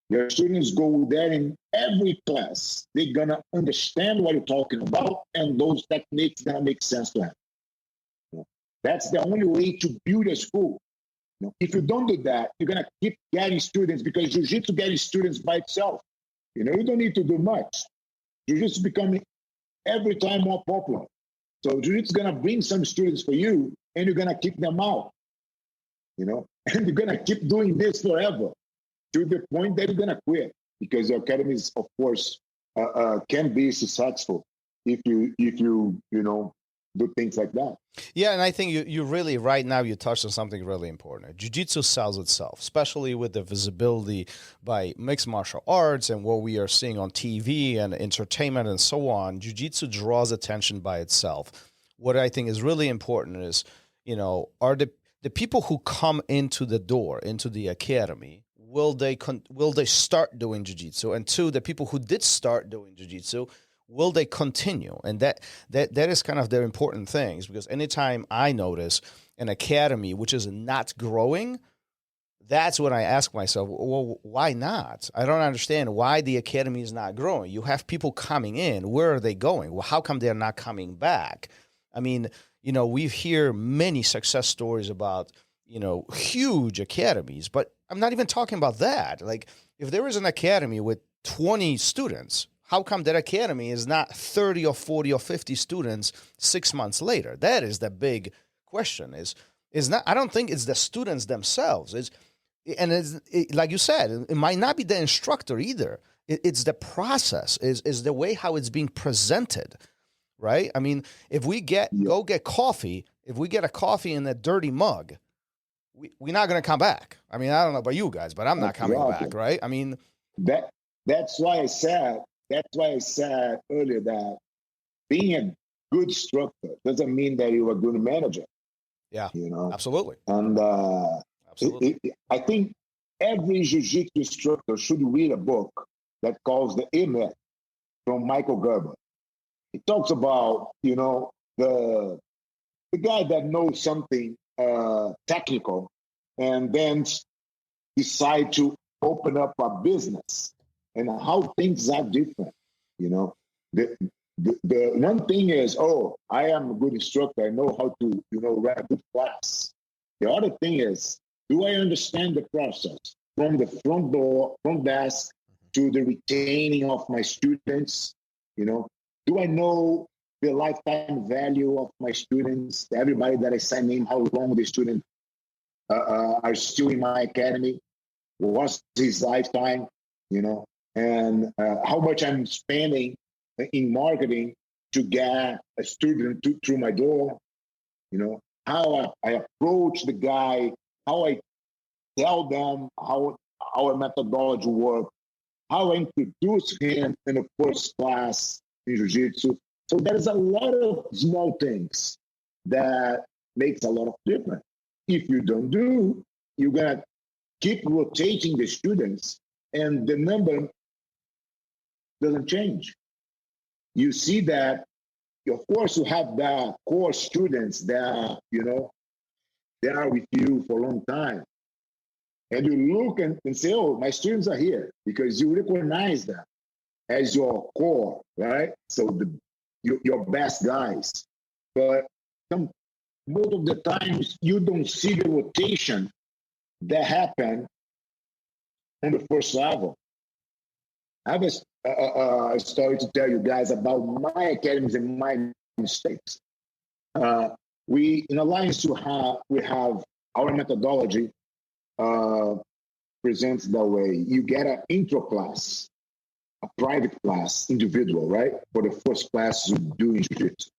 [SPEAKER 4] Your students go there in every class. They're going to understand what you're talking about, and those techniques going to make sense to them. That's the only way to build a school. If you don't do that, you're going to keep getting students, because Jiu-Jitsu getting students by itself. You don't need to do much. Jiu-Jitsu is becoming every time more popular. So Jiu-Jitsu is going to bring some students for you, and you're going to keep them out. And you're going to keep doing this forever, to the point that you're going to quit, because the academies, of course, can be successful if you do things like that.
[SPEAKER 3] Yeah, and I think you really, right now, you touched on something really important. Jiu-Jitsu sells itself, especially with the visibility by mixed martial arts and what we are seeing on TV and entertainment and so on. Jiu-Jitsu draws attention by itself. What I think is really important is, are the people who come into the door, into the academy, will they start doing jiu-jitsu? And two, the people who did start doing jiu-jitsu, will they continue? And that is kind of the important things, because anytime I notice an academy which is not growing, that's when I ask myself, well, why not? I don't understand why the academy is not growing. You have people coming in. Where are they going? Well, how come they're not coming back? I mean, we hear many success stories about, huge academies, but I'm not even talking about that. Like, if there is an academy with 20 students, how come that academy is not 30 or 40 or 50 students 6 months later? That is the big question. Is not. I don't think it's the students themselves. Like you said, it might not be the instructor either. It's the process. Is the way how it's being presented, right? I mean, if we go get coffee, if we get a coffee in a dirty mug, we're not going to come back. I mean, I don't know about you guys, but I'm not coming back, right? I mean,
[SPEAKER 4] that's why I said earlier that being a good instructor doesn't mean that you're a good manager.
[SPEAKER 3] Yeah,
[SPEAKER 4] you know.
[SPEAKER 3] absolutely.
[SPEAKER 4] And
[SPEAKER 3] Absolutely.
[SPEAKER 4] I think every jiu-jitsu instructor should read a book that calls The Myth from Michael Gerber. He talks about, the guy that knows something technical and then decide to open up a business and how things are different. The one thing is, I am a good instructor. I know how to, run a good class. The other thing is, do I understand the process from the front desk to the retaining of my students? Do I know the lifetime value of my students? Everybody that I sign in, how long the students are still in my academy? What's his lifetime? And how much I'm spending in marketing to get a student through my door, how I approach the guy, how I tell them how our methodology works, how I introduce him in the first class in Jiu-Jitsu. So there's a lot of small things that makes a lot of difference. If you don't do, you're going to keep rotating the students and the number doesn't change. You see that, of course, you have the core students that, they are with you for a long time. And you look and say, my students are here, because you recognize them as your core, right? So your best guys. But most of the times, you don't see the rotation that happen on the first level. I have a story to tell you guys about my academies and my mistakes. We in Alliance we have our methodology presents that way. You get an intro class, a private class, individual, right? For the first class you do in Jiu-Jitsu.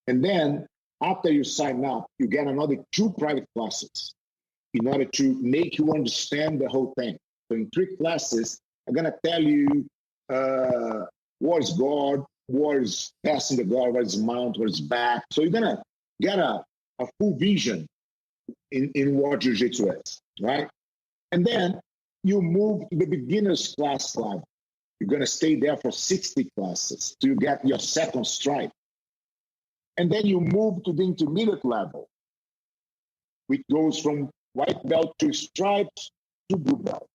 [SPEAKER 4] And then after you sign up, you get another 2 private classes in order to make you understand the whole thing. So in 3 classes, I'm going to tell you what is guard, what is passing the guard, what is mount, what is back. So you're going to get a full vision in what Jiu-Jitsu is, right? And then you move to the beginner's class level. You're going to stay there for 60 classes till you get your second stripe. And then you move to the intermediate level, which goes from white belt to stripes to blue belt.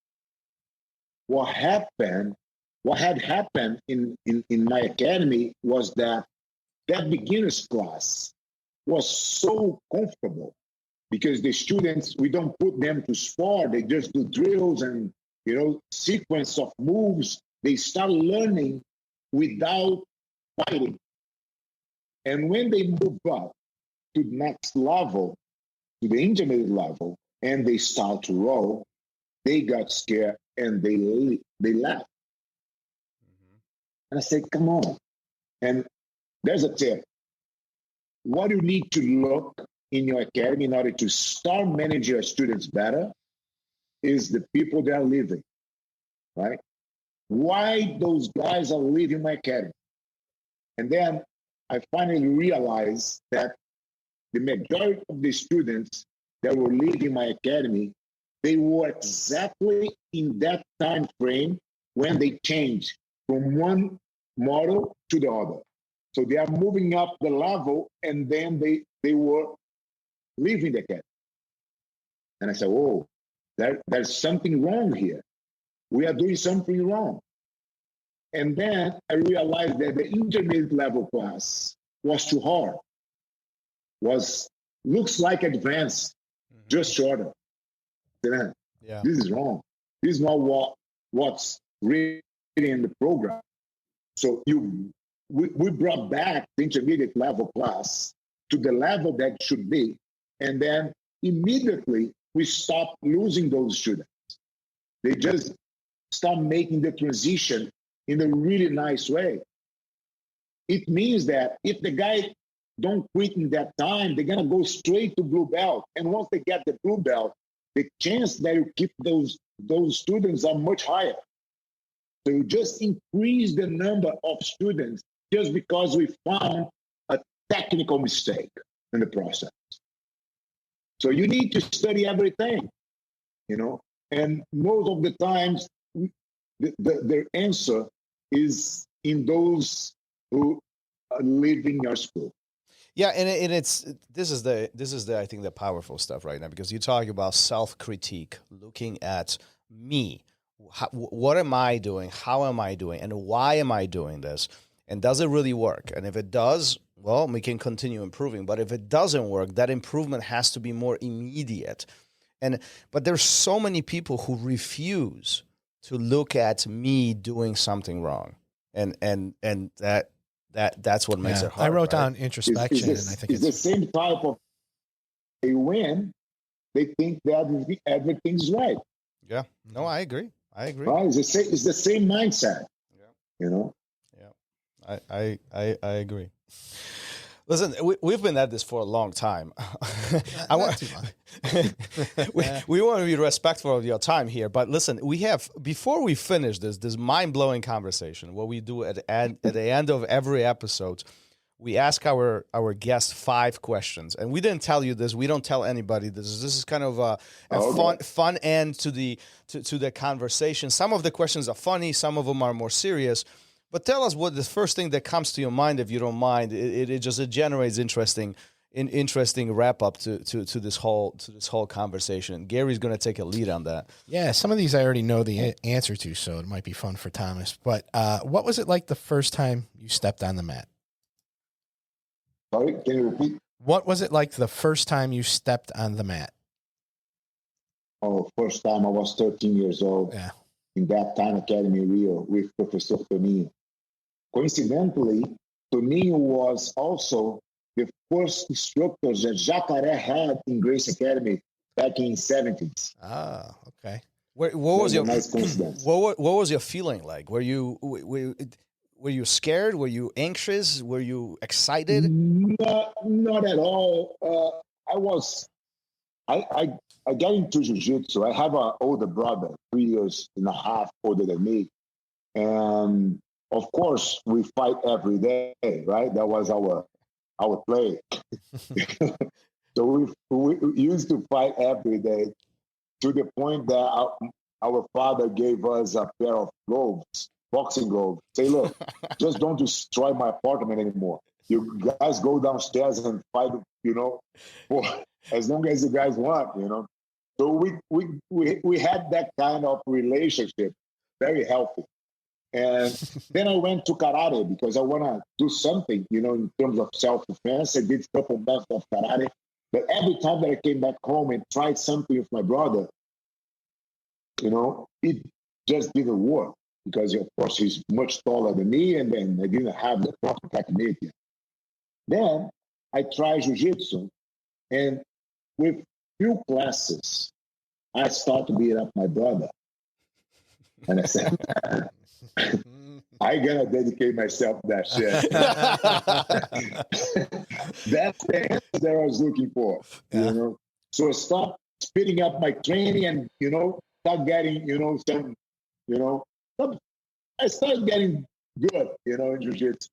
[SPEAKER 4] What had happened in my academy was that beginner's class was so comfortable because the students, we don't put them to spar. They just do drills and, sequence of moves. They start learning without fighting. And when they move up to the next level, to the intermediate level, and they start to roll, they got scared and they left. Mm-hmm. And I said, come on. And there's a tip. What you need to look in your academy in order to start managing your students better is the people that are leaving, right? Why those guys are leaving my academy. And then I finally realized that the majority of the students that were leaving my academy, they were exactly in that time frame when they changed from one model to the other. So they are moving up the level, and then they were leaving the academy. And I said, there's something wrong here. We are doing something wrong. And then I realized that the intermediate level class was too hard. Looks like advanced, just shorter. Yeah. This is wrong. This is not what's really in the program. So we brought back the intermediate level class to the level that should be, and then immediately we stopped losing those students. They just start making the transition in a really nice way. It means that if the guy don't quit in that time, they're gonna go straight to blue belt. And once they get the blue belt, the chance that you keep those students are much higher. So you just increase the number of students just because we found a technical mistake in the process. So you need to study everything, and most of the times their answer is in those who are leaving your school.
[SPEAKER 3] Yeah, and this is the I think the powerful stuff right now, because you talk about self-critique, looking at me. What am I doing? How am I doing? And why am I doing this? And does it really work? And if it does, well, we can continue improving. But if it doesn't work, that improvement has to be more immediate. But there's so many people who refuse to look at me doing something wrong. And that's what makes it hard.
[SPEAKER 1] I wrote
[SPEAKER 3] right?
[SPEAKER 1] down introspection, and I think
[SPEAKER 4] it's the same type of, they win, they think that everything's right.
[SPEAKER 3] Yeah. No, I agree.
[SPEAKER 4] Right? It's the same mindset.
[SPEAKER 3] Yeah. Yeah. I agree. Listen, we've been at this for a long time.
[SPEAKER 1] Not too long.
[SPEAKER 3] we want to be respectful of your time here, but listen, before we finish this mind-blowing conversation, what we do at the end of every episode, we ask our guests 5 questions, and we didn't tell you this. We don't tell anybody this. This is kind of a fun end to the conversation. Some of the questions are funny, some of them are more serious. But tell us what the first thing that comes to your mind, if you don't mind. It generates interesting wrap up to this whole conversation. And Gary's going to take a lead on that.
[SPEAKER 1] Yeah, some of these I already know the answer to, so it might be fun for Thomas. But what was it like the first time you stepped on the mat?
[SPEAKER 4] Sorry, can you repeat?
[SPEAKER 1] What was it like the first time you stepped on the mat?
[SPEAKER 4] Oh, first time I was 13 years old.
[SPEAKER 1] Yeah.
[SPEAKER 4] In that time academy Rio with Professor Toninho. Coincidentally, Toninho was also the first instructor that Jacare had in Grace Academy back in the 70s.
[SPEAKER 1] Ah, okay.
[SPEAKER 3] What was your
[SPEAKER 4] nice coincidence?
[SPEAKER 3] What was your feeling like? Were you scared? Were you anxious? Were you excited?
[SPEAKER 4] Not at all. I got into jiu-jitsu. I have an older brother, 3 years and a half older than me. And of course, we fight every day, right? That was our play. So we used to fight every day, to the point that our father gave us a pair of gloves, boxing gloves. Say, look, just don't destroy my apartment anymore. You guys go downstairs and fight, for as long as you guys want, So we had that kind of relationship, very healthy. And then I went to karate because I want to do something, in terms of self-defense. I did a couple months of karate. But every time that I came back home and tried something with my brother, it just didn't work because, of course, he's much taller than me, and then I didn't have the proper technique yet. Then I tried jiu-jitsu, and with few classes, I started to beat up my brother. And I said, I gotta dedicate myself to that shit. That's the answer that I was looking for. So I stopped speeding up my training and start getting I started getting good in jiu-jitsu.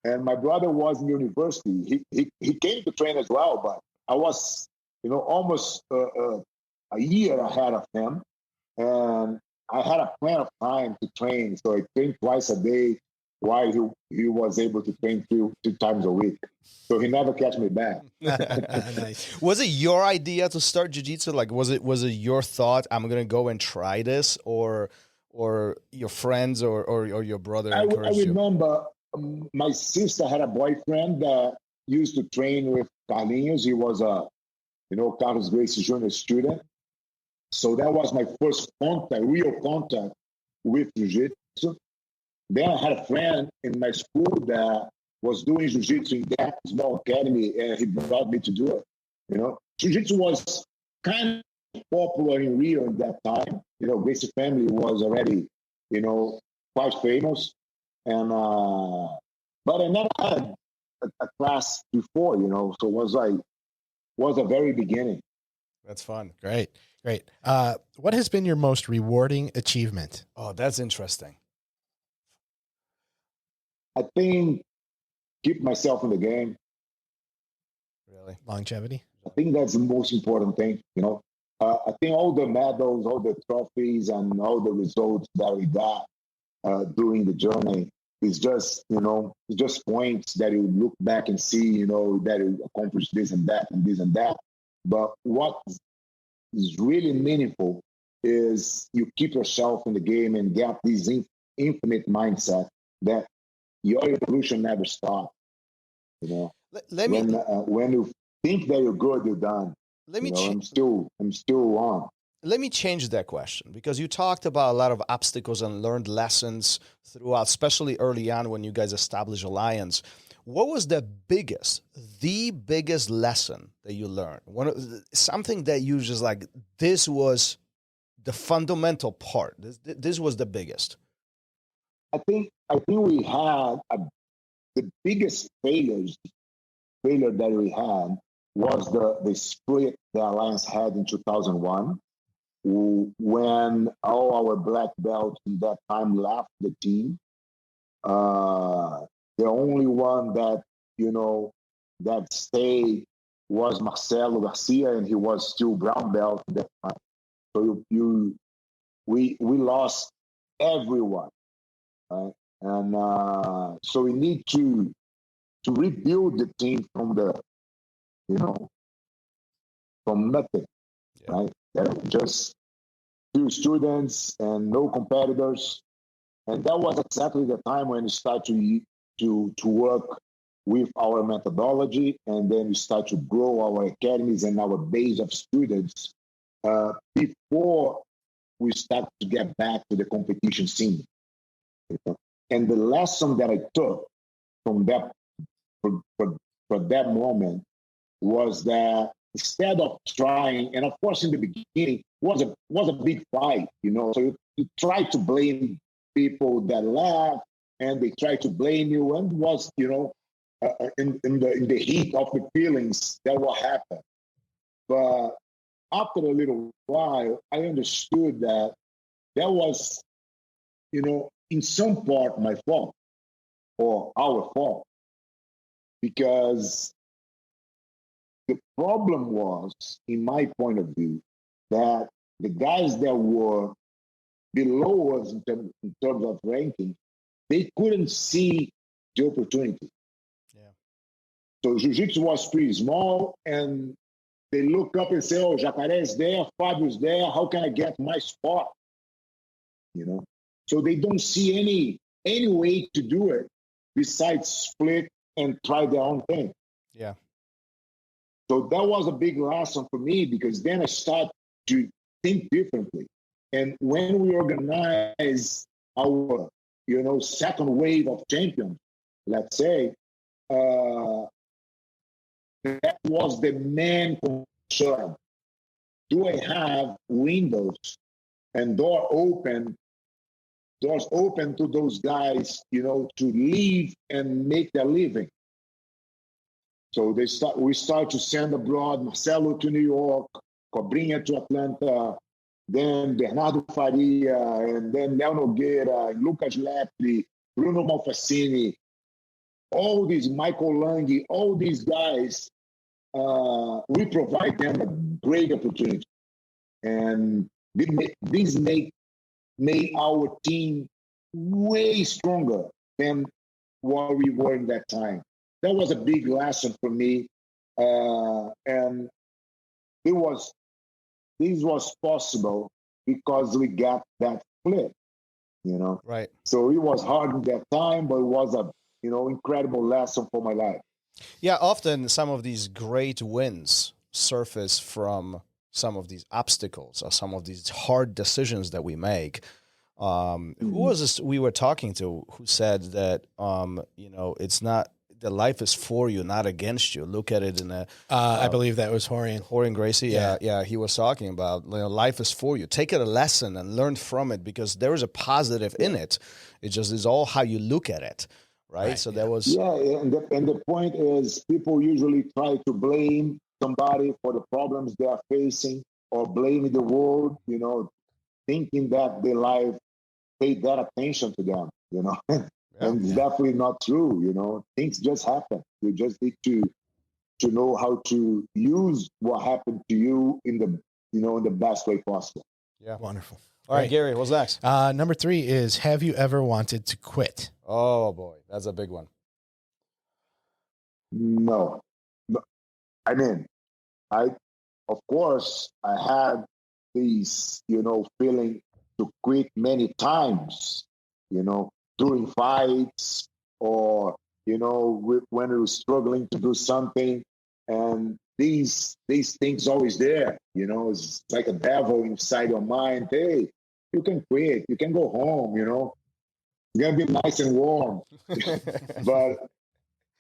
[SPEAKER 4] And my brother was in university. He came to train as well, but I was almost a year ahead of him, and I had a plan of time to train, so I trained twice a day while he was able to train two times a week. So he never catch me back.
[SPEAKER 1] Nice.
[SPEAKER 3] Was it your idea to start jiu-jitsu? Like, was it your thought, I'm going to go and try this, or your friends or your brother encouraged you?
[SPEAKER 4] I remember my sister had a boyfriend that used to train with Carlinhos. He was a, Carlos Gracie Jr. student. So that was my first real contact with jiu-jitsu. Then I had a friend in my school that was doing jiu-jitsu in that small academy, and he brought me to do it. Jiu-jitsu was kind of popular in Rio at that time. Gracie family was already, quite famous. And but I never had a class before, so it was a very beginning.
[SPEAKER 3] That's fun.
[SPEAKER 1] Great. What has been your most rewarding achievement?
[SPEAKER 3] Oh, that's interesting.
[SPEAKER 4] I think keep myself in the game.
[SPEAKER 3] Really?
[SPEAKER 1] Longevity.
[SPEAKER 4] I think that's the most important thing, you know. I think all the medals, all the trophies, and all the results that we got during the journey is just, you know, it's just points that you look back and see, you know, that you accomplished this and that and this and that. But what is really meaningful is you keep yourself in the game and get this infinite mindset that your evolution never stops. You know, when you think that you're good, you're done.
[SPEAKER 3] Let me
[SPEAKER 4] you know, I'm still on.
[SPEAKER 3] Let me change that question, because you talked about a lot of obstacles and learned lessons throughout, especially early on when you guys established Alliance. What was the biggest lesson that you learned? Something that you just like, this was the fundamental part. This was the biggest.
[SPEAKER 4] I think we had the biggest failure that we had was the split the Alliance had in 2001, when all our black belts in that time left the team. The only one that, you know, that stayed was Marcelo Garcia, and he was still brown belt at that time. So we lost everyone, right? And so we need to rebuild the team from from nothing, yeah. Right? Just few students and no competitors. And that was exactly the time when we started to work with our methodology, and then we start to grow our academies and our base of students before we start to get back to the competition scene. And the lesson that I took from that for that moment was that instead of trying, and of course in the beginning was a big fight, you know. So you try to blame people that laugh, and they try to blame you, and was, you know, in the heat of the feelings that will happen. But after a little while, I understood that was, you know, in some part my fault or our fault, because the problem was, in my point of view, that the guys that were below us in terms of ranking, they couldn't see the opportunity.
[SPEAKER 3] Yeah.
[SPEAKER 4] So Jiu-Jitsu was pretty small, and they look up and say, oh, Jacare is there, Fabio's there, how can I get my spot? You know? So they don't see any way to do it besides split and try their own thing.
[SPEAKER 3] Yeah.
[SPEAKER 4] So that was a big lesson for me, because then I started to think differently. And when we organized our, you know, second wave of champions, let's say, that was the main concern. Do I have windows and doors open to those guys, you know, to leave and make their living? So we start to send abroad Marcelo to New York, Cobrinha to Atlanta, then Bernardo Faria, and then Léo Nogueira, Lucas Lepri, Bruno Malfacini, all these, Michael Lange, all these guys, we provide them a great opportunity. And this made our team way stronger than what we were in that time. That was a big lesson for me. And this was possible because we got that flip, you know?
[SPEAKER 3] Right.
[SPEAKER 4] So it was hard at that time, but it was a, you know, incredible lesson for my life.
[SPEAKER 3] Yeah, often some of these great wins surface from some of these obstacles or some of these hard decisions that we make. Who was this we were talking to who said that, you know, it's not, the life is for you, not against you. Look at it in a...
[SPEAKER 1] I believe that was Horian
[SPEAKER 3] Gracie. Yeah. He was talking about, you know, life is for you. Take it a lesson and learn from it, because there is a positive in it. It just is all how you look at it, right? So that was...
[SPEAKER 4] Yeah, and the point is, people usually try to blame somebody for the problems they are facing, or blame the world, you know, thinking that their life paid that attention to them, you know. And it's definitely not true, you know. Things just happen. You just need to know how to use what happened to you in the, you know, in the best way possible.
[SPEAKER 3] Yeah.
[SPEAKER 1] Wonderful.
[SPEAKER 3] All right, Gary, what's next?
[SPEAKER 1] Number 3 is, have you ever wanted to quit?
[SPEAKER 3] Oh boy, that's a big one.
[SPEAKER 4] No. I mean, of course, I had these, you know, feeling to quit many times, you know, during fights or, you know, when we were struggling to do something. And these things always there, you know, it's like a devil inside your mind. Hey, you can quit, you can go home, you know, it's gonna be nice and warm. But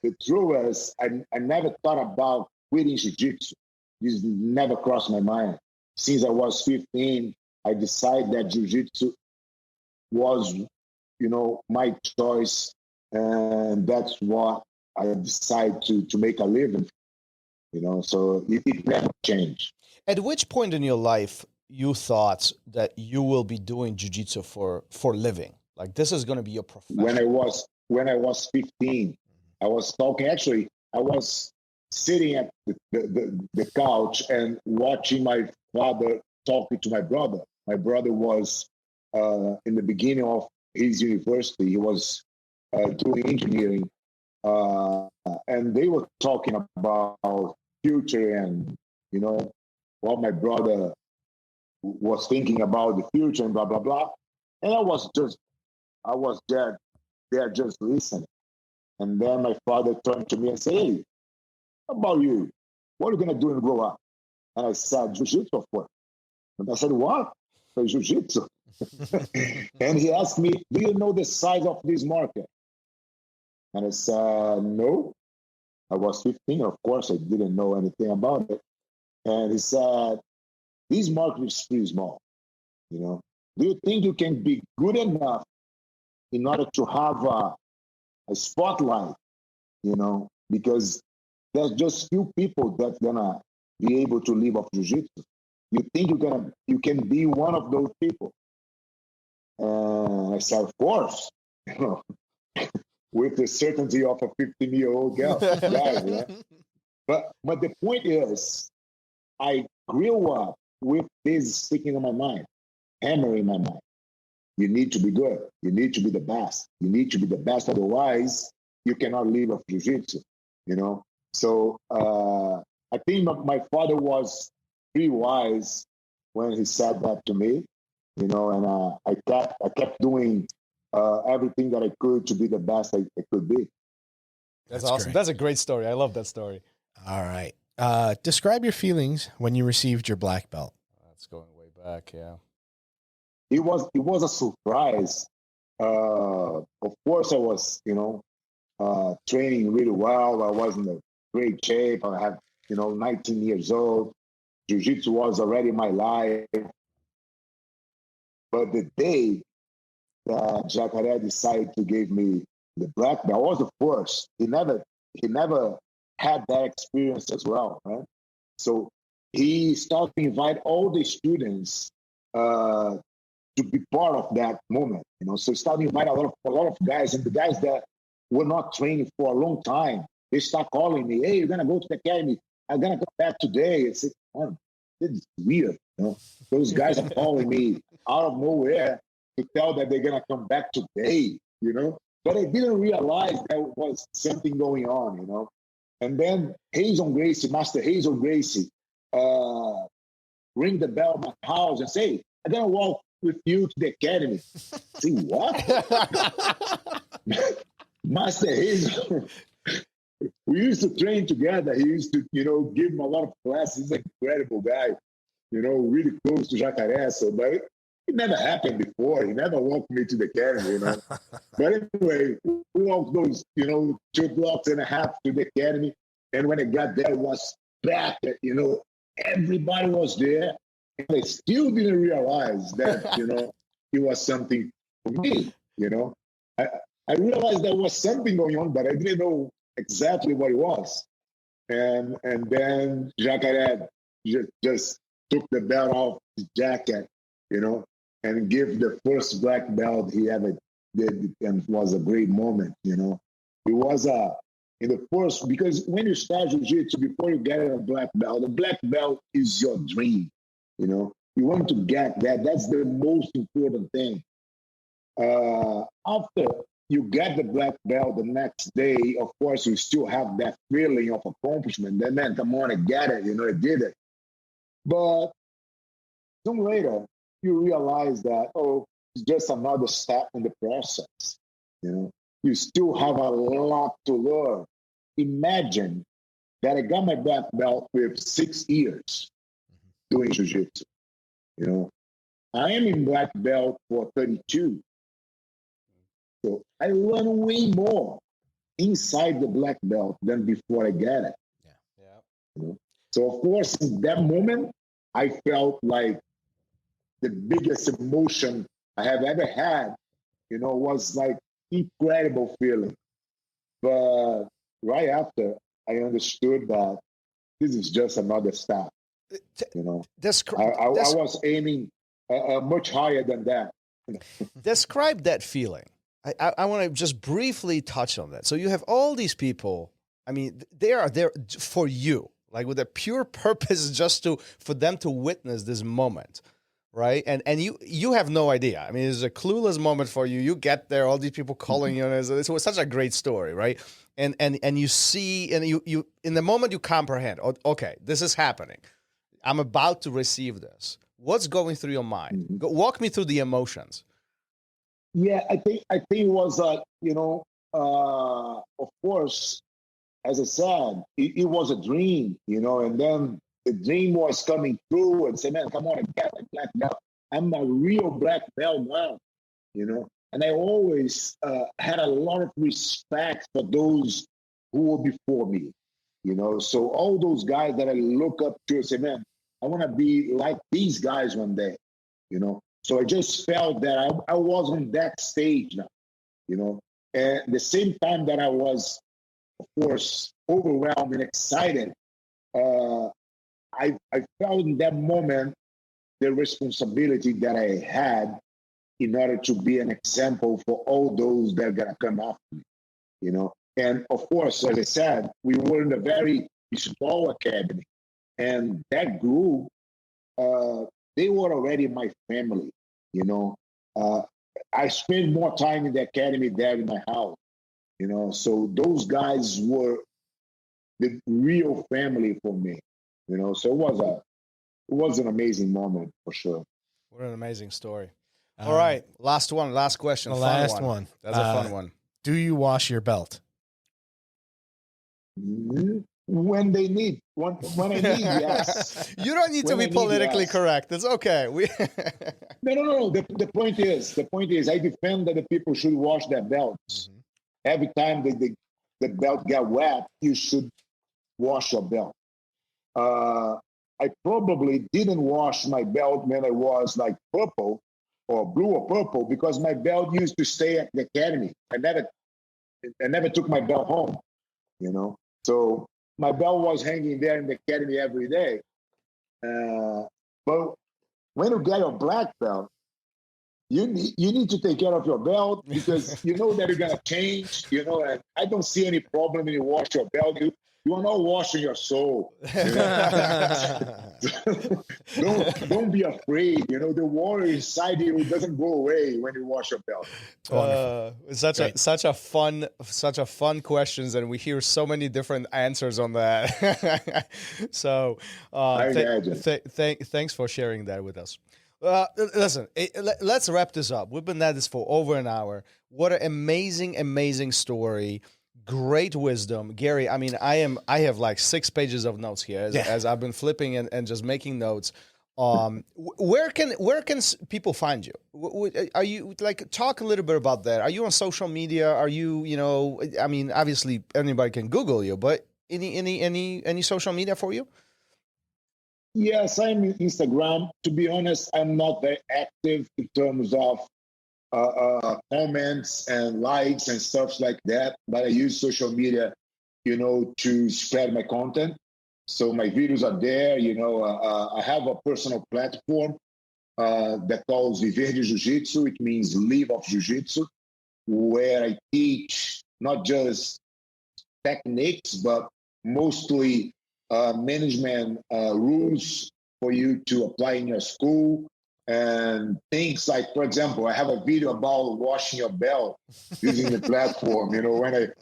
[SPEAKER 4] the truth is, I never thought about quitting jiu-jitsu. This never crossed my mind. Since I was 15, I decided that jiu-jitsu was, you know, my choice, and that's what I decided to make a living. You know, so it never changed.
[SPEAKER 3] At which point in your life you thought that you will be doing jiu-jitsu for living? Like, this is going to be your profession?
[SPEAKER 4] When I was 15, I was talking. Actually, I was sitting at the couch and watching my father talking to my brother. My brother was in the beginning of his university. He was doing engineering, and they were talking about future and, you know, what my brother was thinking about the future and blah blah blah. And I was there just listening. And then my father turned to me and said, "Hey, how about you? What are you gonna do when you grow up?" And I said, "Jiu-jitsu, of course." And I said, "What?" I said, "Jiu-jitsu." And he asked me, "Do you know the size of this market?" And I said, "No." I was 15. Of course, I didn't know anything about it. And he said, "This market is pretty small. You know, do you think you can be good enough in order to have a spotlight? You know, because there's just few people that's gonna be able to live off jiu-jitsu. You think you can be one of those people?" And I said, "Of course." You know, with the certainty of a 15-year-old guy. Yeah? But the point is, I grew up with this sticking in my mind, hammering my mind. You need to be good. You need to be the best. You need to be the best. Otherwise, you cannot live off jiu-jitsu, you know? So I think my father was pretty wise when he said that to me, you know, and I kept doing everything that I could to be the best I could be.
[SPEAKER 3] That's awesome.
[SPEAKER 1] Great.
[SPEAKER 3] That's a great story. I love that story.
[SPEAKER 1] All right. Describe your feelings when you received your black belt.
[SPEAKER 3] That's going way back, yeah.
[SPEAKER 4] It was a surprise. Of course, I was, you know, training really well. I was in a great shape. I had, you know, 19 years old. Jiu-jitsu was already my life. But the day that Jacare decided to give me the black belt, I was the first. He never had that experience as well, right? So he started to invite all the students to be part of that moment, you know. So he started to invite a lot of guys, and the guys that were not training for a long time, they start calling me, "Hey, you're gonna go to the academy. I'm gonna come back today." I said, "Oh, this is weird, you know. Those guys are calling me out of nowhere to tell that they're gonna come back today, you know." But I didn't realize there was something going on, you know. And then Master Hazel Gracie, ring the bell at my house and say, "I'm gonna walk with you to the academy." See what? Master Hazel, we used to train together. He used to, you know, give him a lot of classes. He's an incredible guy, you know, really close to Jacare. So, but it never happened before. He never walked me to the academy, you know. But anyway, we walked those, you know, 2.5 blocks to the academy. And when I got there, it was packed, you know, everybody was there. And I still didn't realize that, you know, it was something for me, you know. I realized there was something going on, but I didn't know exactly what it was. And then Jacare just took the belt off his jacket, you know, and give the first black belt he ever and it was a great moment, you know. It was in the first, because when you start jiu-jitsu, before you get a black belt, the black belt is your dream, you know. You want to get that. That's the most important thing. After you get the black belt the next day, of course, you still have that feeling of accomplishment. Then, man, come on, I get it, you know, I did it. But soon later, you realize that, oh, it's just another step in the process, you know. You still have a lot to learn. Imagine that I got my black belt with 6 years doing jiu-jitsu. You know, I am in black belt for 32. So I learn way more inside the black belt than before I get it.
[SPEAKER 3] Yeah.
[SPEAKER 4] You know? So of course, in that moment, I felt like the biggest emotion I have ever had, you know, was like incredible feeling. But right after, I understood that this is just another step. You know, I was aiming much higher than that.
[SPEAKER 3] Describe that feeling. I want to just briefly touch on that. So you have all these people. I mean, they are there for you, like with a pure purpose, just for them to witness this moment, right? And you have no idea. I mean, it's a clueless moment for you. You get there, all these people calling you, and it was such a great story, right? And you see, and you in the moment you comprehend. Okay, this is happening. I'm about to receive this. What's going through your mind? Walk me through the emotions.
[SPEAKER 4] Yeah, I think it was you know, of course, as I said, it was a dream, you know, and then the dream was coming through and say, man, come on, I got a black belt. I'm a real black belt now, you know. And I always had a lot of respect for those who were before me, you know. So all those guys that I look up to and say, man, I want to be like these guys one day, you know. So I just felt that I was on that stage now, you know. And at the same time that I was, of course, overwhelmed and excited, I felt in that moment the responsibility that I had in order to be an example for all those that are going to come after me, you know. And of course, as I said, we were in a very small academy, and that group, they were already my family, you know. I spent more time in the academy there in my house, you know. So those guys were the real family for me, you know. So it was an amazing moment for sure.
[SPEAKER 3] What an amazing story. All right, last question.
[SPEAKER 1] The last one.
[SPEAKER 3] That's a fun one.
[SPEAKER 1] Do you wash your belt?
[SPEAKER 4] When they need, when I need, yes.
[SPEAKER 3] You don't need to be politically correct. It's okay.
[SPEAKER 4] No. The point is, I defend that the people should wash their belts. Every time the belt get wet, you should wash your belt. I probably didn't wash my belt when I was like purple or blue or purple because my belt used to stay at the academy. I never took my belt home, you know. So my belt was hanging there in the academy every day. But when you get a black belt, you need to take care of your belt because you know that you're gonna change, you know. And I don't see any problem when you wash your belt. You are not washing your soul. You know? don't be afraid. You know, the warrior inside you doesn't go away when you wash your belt.
[SPEAKER 3] Such a fun questions, and we hear so many different answers on that. So, thanks for sharing that with us. Listen, let's wrap this up. We've been at this for over an hour. What an amazing story. Great wisdom, Gary. I mean, I have like 6 pages of notes here as I've been flipping and just making notes. Where can people find you? Are you like, talk a little bit about that? Are you on social media? Are you, you know, I mean, obviously anybody can Google you, but any social media for you?
[SPEAKER 4] Yes, I'm on Instagram. To be honest, I'm not very active in terms of comments and likes and stuff like that, but I use social media, you know, to spread my content. So my videos are there, you know. I have a personal platform that calls Viver de Jiu Jitsu. It means live of Jiu Jitsu. where I teach not just techniques, but mostly management rules for you to apply in your school, and things like, for example, I have a video about washing your belt using the platform. When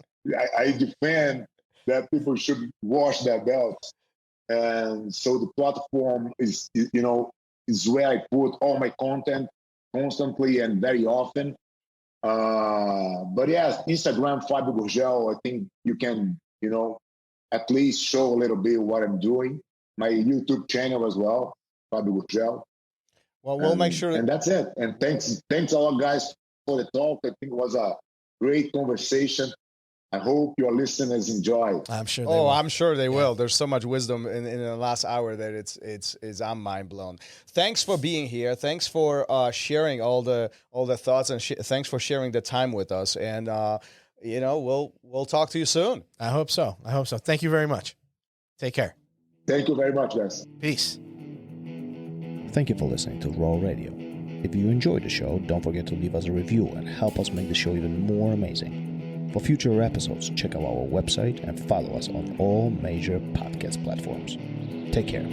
[SPEAKER 4] I defend that people should wash their belts. And so the platform is where I put all my content constantly and very often. But yes, Instagram, Fabio Gurgel, I think you can, at least show a little bit what I'm doing. My YouTube channel as well, Fabio Gurgel.
[SPEAKER 3] Well, we'll make sure.
[SPEAKER 4] And that's it. And thanks a lot, guys, for the talk. I think it was a great conversation. I hope your listeners enjoy.
[SPEAKER 1] I'm sure they will.
[SPEAKER 3] I'm sure they will. There's so much wisdom in the last hour that it's I'm mind blown. Thanks for being here. Thanks for sharing all the thoughts, and thanks for sharing the time with us. And we'll talk to you soon.
[SPEAKER 1] I hope so. Thank you very much. Take care.
[SPEAKER 4] Thank you very much, guys.
[SPEAKER 1] Peace.
[SPEAKER 2] Thank you for listening to RŌL Radio. If you enjoyed the show, don't forget to leave us a review and help us make the show even more amazing. For future episodes, check out our website and follow us on all major podcast platforms. Take care.